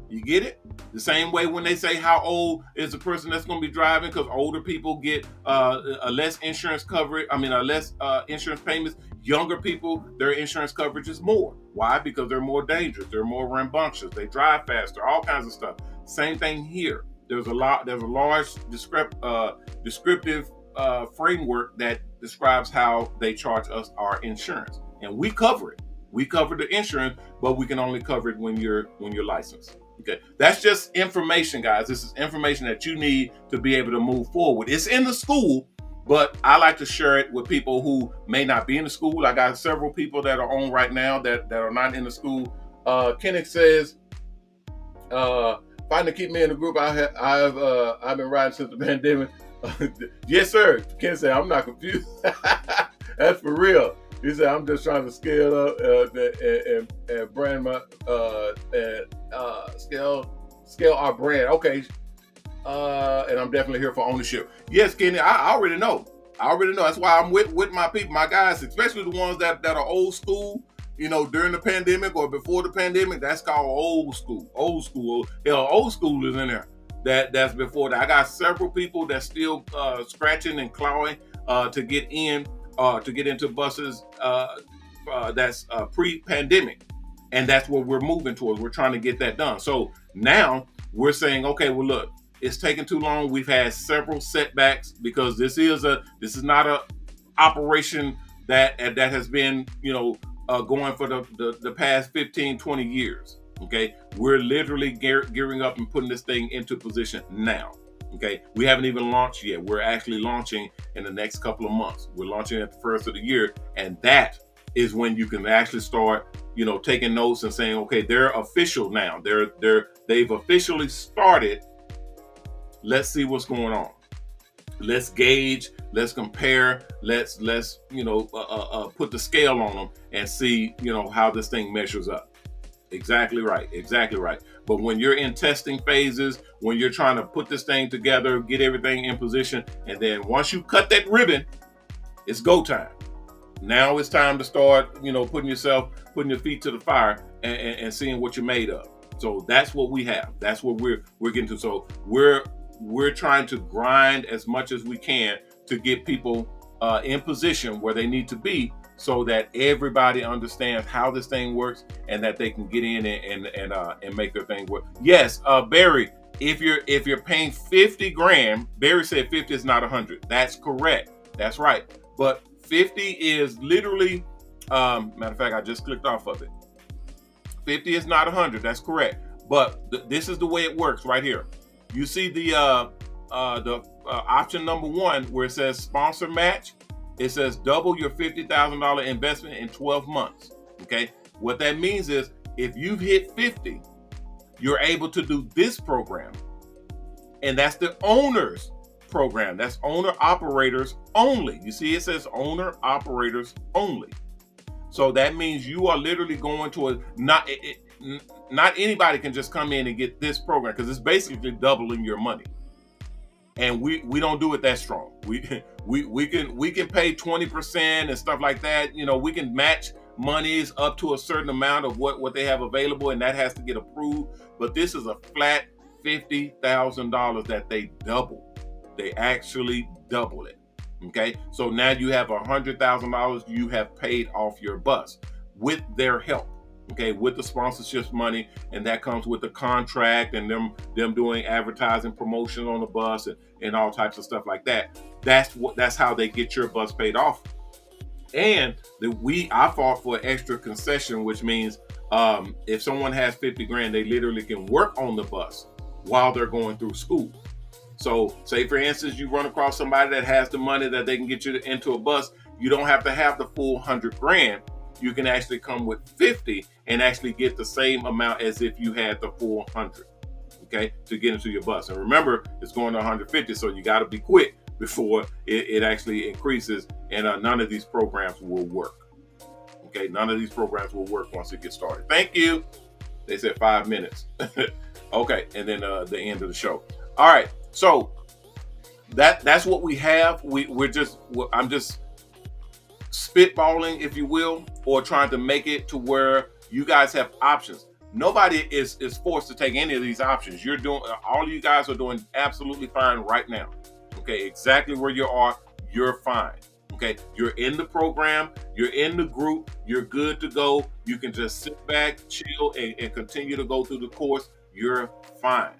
You get it? The same way when they say how old is the person that's going to be driving, because older people get a less insurance coverage. Less insurance payments. Younger people, their insurance coverage is more. Why? Because they're more dangerous. They're more rambunctious. They drive faster. All kinds of stuff. Same thing here. There's a large descriptive framework that describes how they charge us our insurance, and we cover it. We cover the insurance, but we can only cover it when you're licensed. Okay, that's just information, guys. This is information that you need to be able to move forward. It's in the school, but I like to share it with people who may not be in the school. I got several people that are on right now that are not in the school. Kenneth says, "Fighting to keep me in the group. I've been riding since the pandemic." Yes, sir. Kenneth said, "I'm not confused." That's for real. He said, "I'm just trying to scale up and brand my scale our brand." Okay, and I'm definitely here for ownership. Yes, Kenny, I already know. That's why I'm with my people, my guys, especially the ones that are old school. During the pandemic or before the pandemic, that's called old school. Old school. Hell, old school is in there. That's before that. I got several people that's still scratching and clawing to get into buses that's pre-pandemic, and that's what we're moving towards. We're trying to get that done. So now we're saying, okay, well, look, it's taking too long. We've had several setbacks because this is not a operation that has been going for the past 15, 20 years. Okay, we're literally gearing up and putting this thing into position now. Okay, we haven't even launched yet. We're actually launching in the next couple of months. We're launching at the first of the year, and that is when you can actually start, taking notes and saying, okay, they're official now. They've officially started. Let's see what's going on. Let's gauge. Let's compare. Let's put the scale on them and see how this thing measures up. Exactly right. But when you're in testing phases, when you're trying to put this thing together, get everything in position, and then once you cut that ribbon, it's go time. Now it's time to start, putting your feet to the fire and seeing what you're made of. So that's what we have. That's what we're getting to. So we're trying to grind as much as we can to get people in position where they need to be, so that everybody understands how this thing works and that they can get in and make their thing work. Yes, Barry, if you're paying $50,000, Barry said 50 is not 100. That's correct. That's right. But 50 is literally, matter of fact, I just clicked off of it. 50 is not 100. That's correct. But this is the way it works right here. You see the option number 1 where it says sponsor match. It says double your $50,000 investment in 12 months. Okay. What that means is if you've hit 50, you're able to do this program. And that's the owner's program. That's owner operators only. You see, it says owner operators only. So that means you are literally going to not anybody can just come in and get this program, because it's basically doubling your money. And we don't do it that strong. We can pay 20% and stuff like that. We can match monies up to a certain amount of what they have available, and that has to get approved. But this is a flat $50,000 that they double. They actually double it. Okay, so now you have $100,000 you have paid off your bus with their help. Okay, with the sponsorships money, and that comes with the contract and them doing advertising promotion on the bus and all types of stuff like that. That's how they get your bus paid off. And I fought for extra concession, which means if someone has 50 grand, they literally can work on the bus while they're going through school. So say for instance, you run across somebody that has the money that they can get you into a bus. You don't have to have the full 100 grand. You can actually come with 50 and actually get the same amount as if you had the full 100, okay, to get into your bus. And remember, it's going to 150, so you got to be quick before it actually increases, and none of these programs will work. Okay, none of these programs will work once it gets started. Thank you. They said 5 minutes. Okay, and then the end of the show. All right, so that's what we have. I'm just spitballing, if you will, or trying to make it to where you guys have options. Nobody is forced to take any of these options. All of you guys are doing absolutely fine right now. Okay, exactly where you are, you're fine. Okay, you're in the program, you're in the group, you're good to go. You can just sit back, chill, and continue to go through the course. You're fine.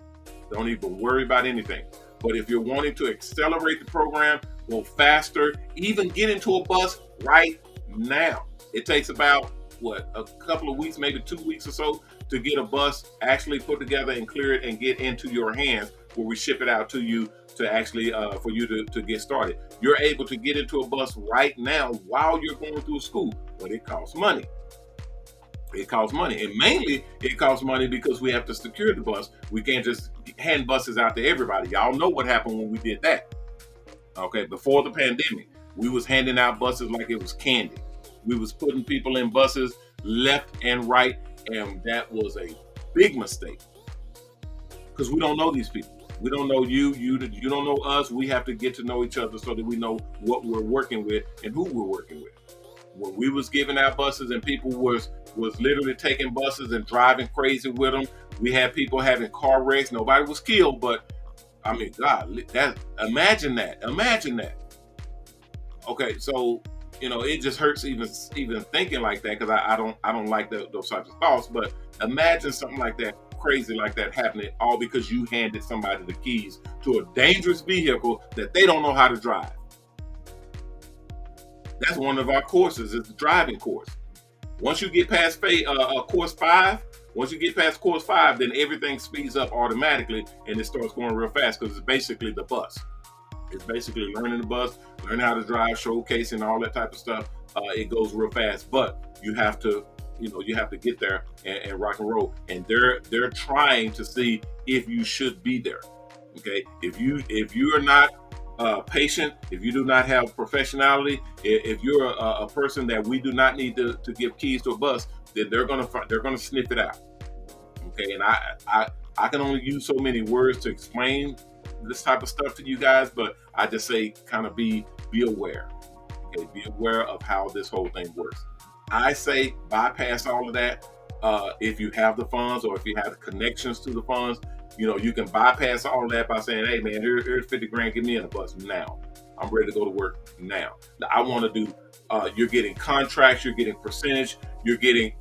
Don't even worry about anything. But if you're wanting to accelerate the program, go faster, even get into a bus right now. It takes about a couple of weeks, maybe 2 weeks or so, to get a bus actually put together and clear it and get into your hands, where we ship it out to you to actually for you to get started. You're able to get into a bus right now while you're going through school, but it costs money. It costs money, and mainly it costs money because we have to secure the bus. We can't just hand buses out to everybody. Y'all know what happened when we did that. Okay, before the pandemic, we was handing out buses like it was candy. We was putting people in buses left and right, and that was a big mistake because we don't know these people. We don't know you don't know us. We have to get to know each other so that we know what we're working with and who we're working with. When we was giving out buses and people was literally taking buses and driving crazy with them, we had people having car wrecks. Nobody was killed, but I mean, God, imagine that. Okay, so it just hurts even thinking like that, because I don't like those types of thoughts. But imagine something like that, crazy like that, happening, all because you handed somebody the keys to a dangerous vehicle that they don't know how to drive. That's one of our courses, is the driving course. Once you get past course 5, then everything speeds up automatically and it starts going real fast, because it's basically the bus. It's basically learning the bus, learning how to drive, showcasing, all that type of stuff. It goes real fast, but you have to get there and rock and roll. And they're trying to see if you should be there. Okay, if you are not patient, if you do not have professionality, if you're a person that we do not need to give keys to a bus, then they're gonna sniff it out. Okay, and I can only use so many words to explain this type of stuff to you guys, but I just say kind of be aware. Okay, be aware of how this whole thing works. I say bypass all of that. If you have the funds, or if you have the connections to the funds, you can bypass all that by saying, hey man, here's 50 grand, get me in a bus now. I'm ready to go to work now. I want to do, you're getting contracts, you're getting percentage, you're getting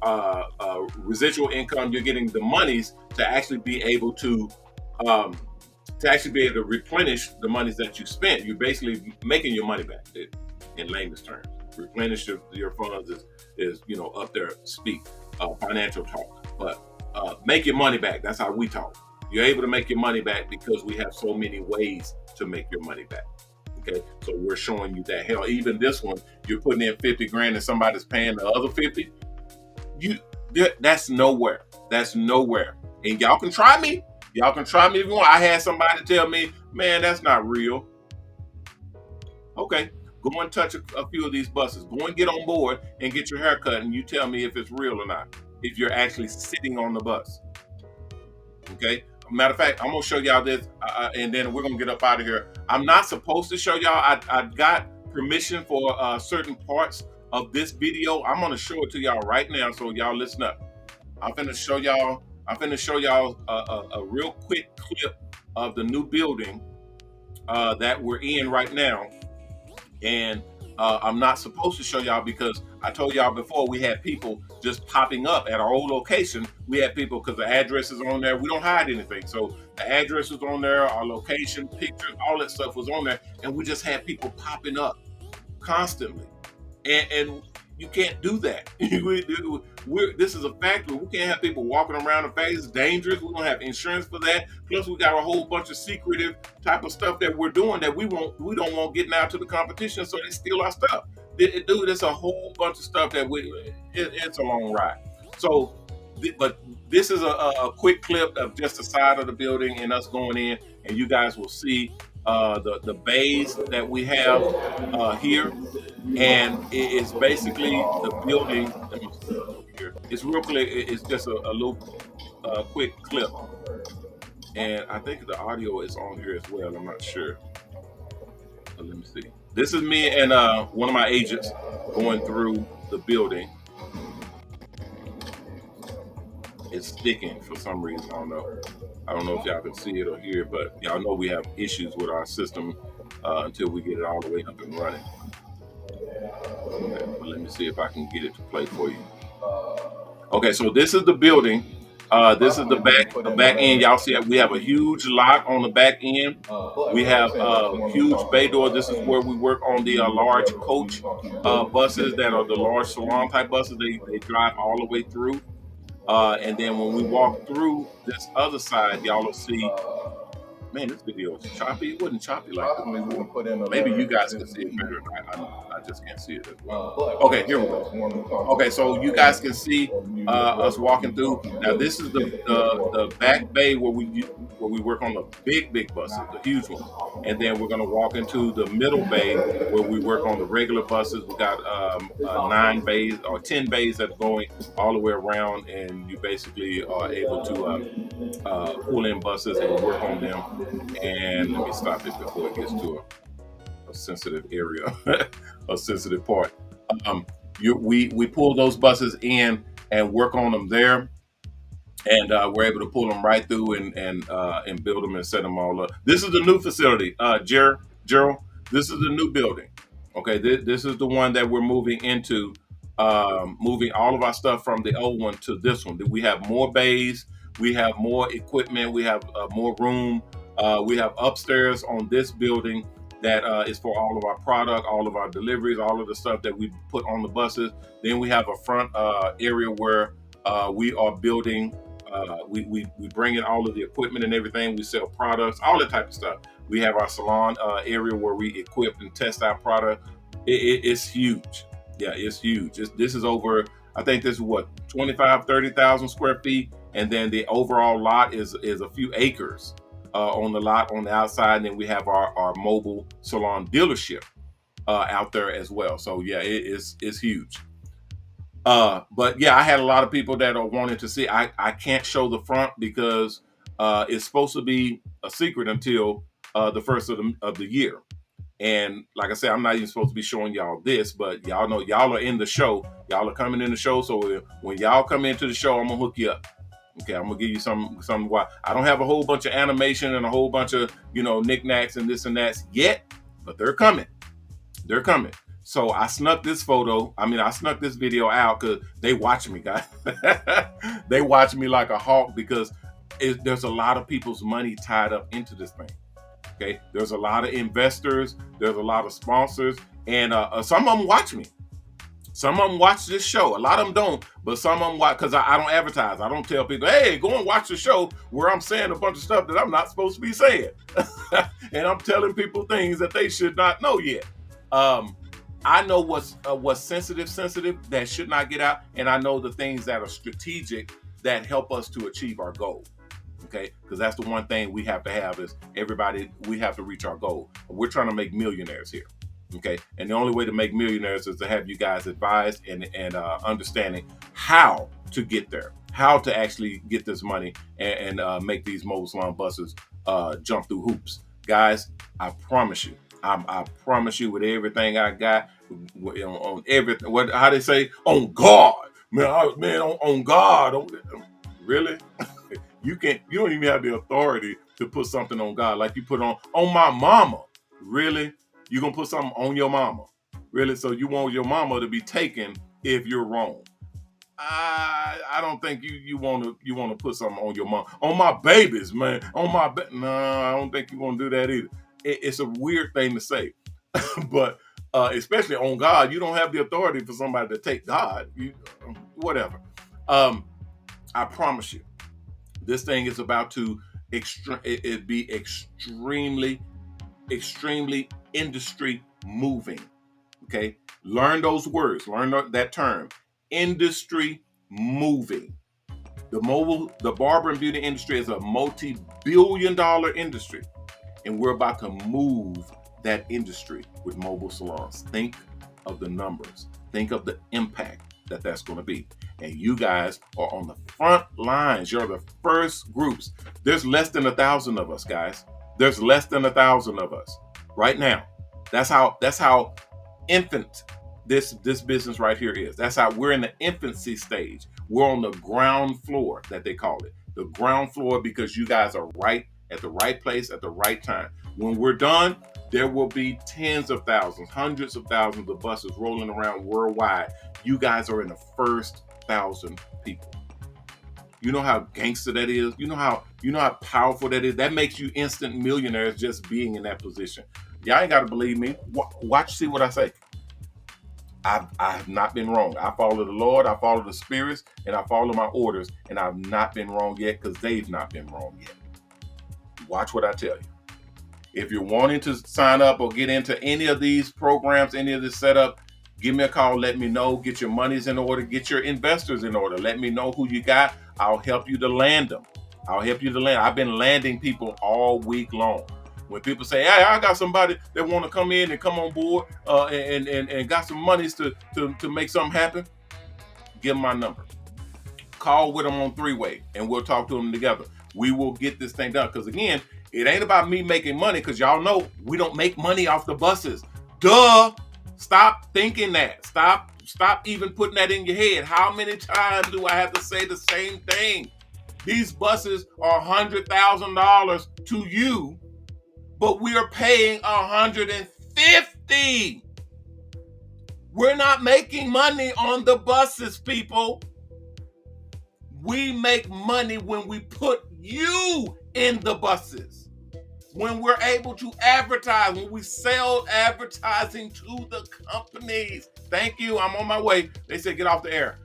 residual income, you're getting the monies to actually be able to replenish the monies that you spent. You're basically making your money back, in layman's terms. Replenish your funds is up there speak, financial talk. But make your money back. That's how we talk. You're able to make your money back because we have so many ways to make your money back. Okay, so we're showing you that. Hell, even this one, you're putting in 50 grand and somebody's paying the other 50. That's nowhere. That's nowhere. And y'all can try me. Y'all can try me if you want. I had somebody tell me, man, that's not real. Okay, go and touch a few of these buses. Go and get on board and get your hair cut, and you tell me if it's real or not, if you're actually sitting on the bus. Okay, matter of fact, I'm gonna show y'all this, and then we're gonna get up out of here. I'm not supposed to show y'all. I got permission for certain parts of this video. I'm gonna show it to y'all right now, so y'all listen up. I'm finna show y'all a real quick clip of the new building that we're in right now. And I'm not supposed to show y'all because I told y'all before, we had people just popping up at our old location. We had people, because the address is on there. We don't hide anything. So the address was on there, our location, pictures, all that stuff was on there. And we just had people popping up constantly. and you can't do that. This is a factory. We can't have people walking around the factory. It's dangerous. We don't have insurance for that. Plus, we got a whole bunch of secretive type of stuff that we're doing that we don't want getting out to the competition, so they steal our stuff. Dude, there's a whole bunch of stuff that it's a long ride. So, but this is a quick clip of just the side of the building and us going in, and you guys will see the bays that we have here, and it's basically the building. Let me see over here. It's real clear. It's just a little quick clip, and I think the audio is on here as well. I'm not sure. But let me see. This is me and one of my agents going through the building. It's sticking for some reason. I don't know. I don't know if y'all can see it or hear it, but y'all know we have issues with our system until we get it all the way up and running. Okay, but let me see if I can get it to play for you. Okay, so this is the building. This is the back end. Y'all see we have a huge lot on the back end. We have a huge bay door. This is where we work on the large coach buses that are the large salon type buses. They drive all the way through. And then when we walk through this other side, y'all will see, man, this video is choppy. It wasn't choppy like that. Maybe you guys can see it better. I just can't see it as well. Okay, here we go. Okay, so you guys can see us walking through. Now this is the back bay where we work on the big buses, the huge one. And then we're gonna walk into the middle bay where we work on the regular buses. We got 9 bays or 10 bays that are going all the way around, and you basically are able to pull in buses and work on them. And let me stop it before it gets to a sensitive area, a sensitive part. We pull those buses in and work on them there, and we're able to pull them right through and build them and set them all up. This is the new facility, Gerald. This is the new building. Okay, this is the one that we're moving into, moving all of our stuff from the old one to this one. We have more bays, we have more equipment, we have more room. We have upstairs on this building that is for all of our product, all of our deliveries, all of the stuff that we put on the buses. Then we have a front area where we are building. We bring in all of the equipment and everything. We sell products, all that type of stuff. We have our salon area where we equip and test our product. It's huge. Yeah, it's huge. This is over, I think this is what, 25, 30,000 square feet. And then the overall lot is a few acres on the lot on the outside. And then we have our mobile salon dealership out there as well. So yeah, it's huge. But yeah, I had a lot of people that are wanting to see. I can't show the front because it's supposed to be a secret until the first of the year. And like I said, I'm not even supposed to be showing y'all this, but y'all know y'all are in the show. Y'all are coming in the show. So when y'all come into the show, I'm gonna hook you up. Okay, I'm gonna give you some. I don't have a whole bunch of animation and a whole bunch of knickknacks and this and that yet, but they're coming. They're coming. So I snuck this video out because they watch me, guys. They watch me like a hawk because there's a lot of people's money tied up into this thing. Okay, there's a lot of investors, there's a lot of sponsors, and some of them watch me. Some of them watch this show. A lot of them don't, but some of them watch because I don't advertise. I don't tell people, hey, go and watch the show where I'm saying a bunch of stuff that I'm not supposed to be saying. And I'm telling people things that they should not know yet. I know what's sensitive that should not get out, and I know the things that are strategic that help us to achieve our goal. Okay, because that's the one thing we have to have is everybody. We have to reach our goal. We're trying to make millionaires here. Okay, and the only way to make millionaires is to have you guys advised and understanding how to get there, how to actually get this money and make these mobile salon buses jump through hoops. Guys, I promise you. I promise you with everything I got, on everything. What? How they say? On God, man. On God. Really? You don't even have the authority to put something on God like you put on my mama. Really? You gonna put something on your mama? Really? So you want your mama to be taken if you're wrong? I don't think you want to put something on your mom, on my babies, man. No, I don't think you want to do that either. It's a weird thing to say, but especially on God. You don't have the authority for somebody to take God. Whatever. I promise you, this thing is about to be extremely, extremely industry moving. Okay, learn those words. Learn that term. Industry moving. The barber and beauty industry is a multi-billion-dollar industry, and we're about to move that industry with mobile salons. Think of the numbers. Think of the impact that that's going to be. And you guys are on the front lines. You're the first groups. There's less than 1,000 of us, guys. There's less than 1,000 of us right now. That's how infant this business right here is. That's how we're in the infancy stage. We're on the ground floor, that they call it. The ground floor, because you guys are right at the right place at the right time. When we're done, there will be tens of thousands, hundreds of thousands of buses rolling around worldwide. You guys are in the first 1,000 people. You know how gangster that is? You know how powerful that is? That makes you instant millionaires just being in that position. Y'all ain't got to believe me. Watch, see what I say. I have not been wrong. I follow the Lord, I follow the spirits, and I follow my orders, and I've not been wrong yet, because they've not been wrong yet. Watch what I tell you. If you're wanting to sign up or get into any of these programs, any of this setup, give me a call. Let me know. Get your monies in order. Get your investors in order. Let me know who you got. I'll help you to land them. I've been landing people all week long. When people say, "Hey, I got somebody that want to come in and come on board and got some monies to make something happen," give them my number. Call with them on three-way, and we'll talk to them together. We will get this thing done. Because again, it ain't about me making money, because y'all know we don't make money off the buses. Duh. Stop thinking that. Stop even putting that in your head. How many times do I have to say the same thing? These buses are $100,000 to you, but we are paying $150,000. We're not making money on the buses, people. We make money when we put you in the buses. When we're able to advertise, when we sell advertising to the companies. Thank you, I'm on my way. They said get off the air.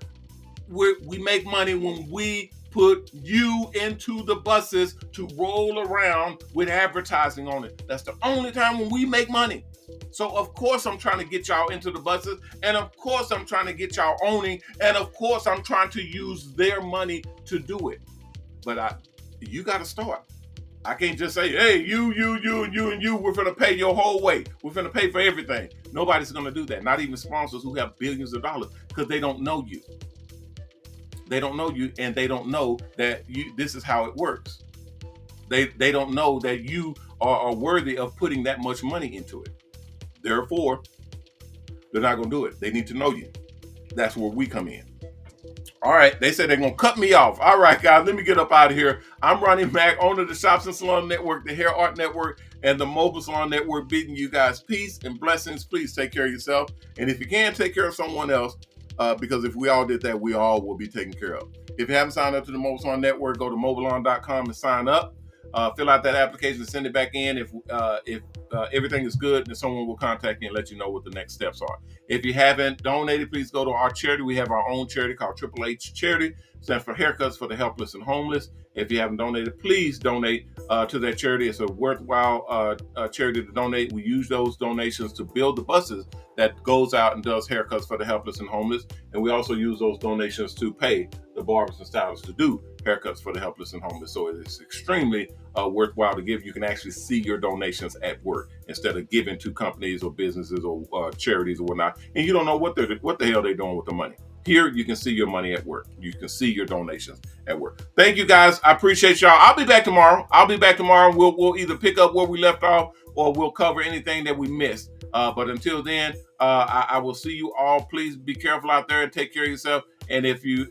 We make money when we put you into the buses to roll around with advertising on it. That's the only time when we make money. So of course I'm trying to get y'all into the buses, and of course I'm trying to get y'all owning, and of course I'm trying to use their money to do it. But you got to start. I can't just say, "Hey, you, and you, we're going to pay your whole way. We're going to pay for everything." Nobody's going to do that. Not even sponsors who have billions of dollars, because they don't know you. They don't know you, and they don't know that this is how it works. They don't know that you are worthy of putting that much money into it. Therefore, they're not going to do it. They need to know you. That's where we come in. All right, they said they're going to cut me off. All right, guys, let me get up out of here. I'm Ronnie Mac, owner of the Shops Salon Network, the Hair Art Network, and the Mobile Salon Network, bidding you guys peace and blessings. Please take care of yourself. And if you can, take care of someone else, because if we all did that, we all will be taken care of. If you haven't signed up to the Mobile Salon Network, go to mobileon.com and sign up. Fill out that application and send it back in. If everything is good, then someone will contact you and let you know what the next steps are. If you haven't donated, please go to our charity. We have our own charity called Triple H Charity. Stands for Haircuts for the Helpless and Homeless. If you haven't donated, please donate to that charity. It's a worthwhile charity to donate. We use those donations to build the buses that goes out and does haircuts for the helpless and homeless. And we also use those donations to pay the barbers and stylists to do haircuts for the helpless and homeless. So it is extremely worthwhile to give. You can actually see your donations at work instead of giving to companies or businesses or charities or whatnot. And you don't know what the hell they're doing with the money. Here, you can see your money at work. You can see your donations at work. Thank you, guys. I appreciate y'all. I'll be back tomorrow. We'll either pick up where we left off, or we'll cover anything that we missed. But until then, I will see you all. Please be careful out there and take care of yourself. And if you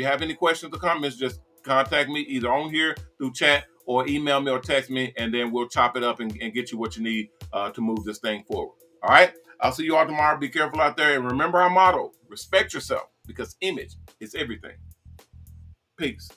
have any questions or comments, just contact me either on here through chat or email me or text me, and then we'll chop it up and get you what you need to move this thing forward. All right? I'll see you all tomorrow. Be careful out there. And remember our motto, respect yourself, because image is everything. Peace.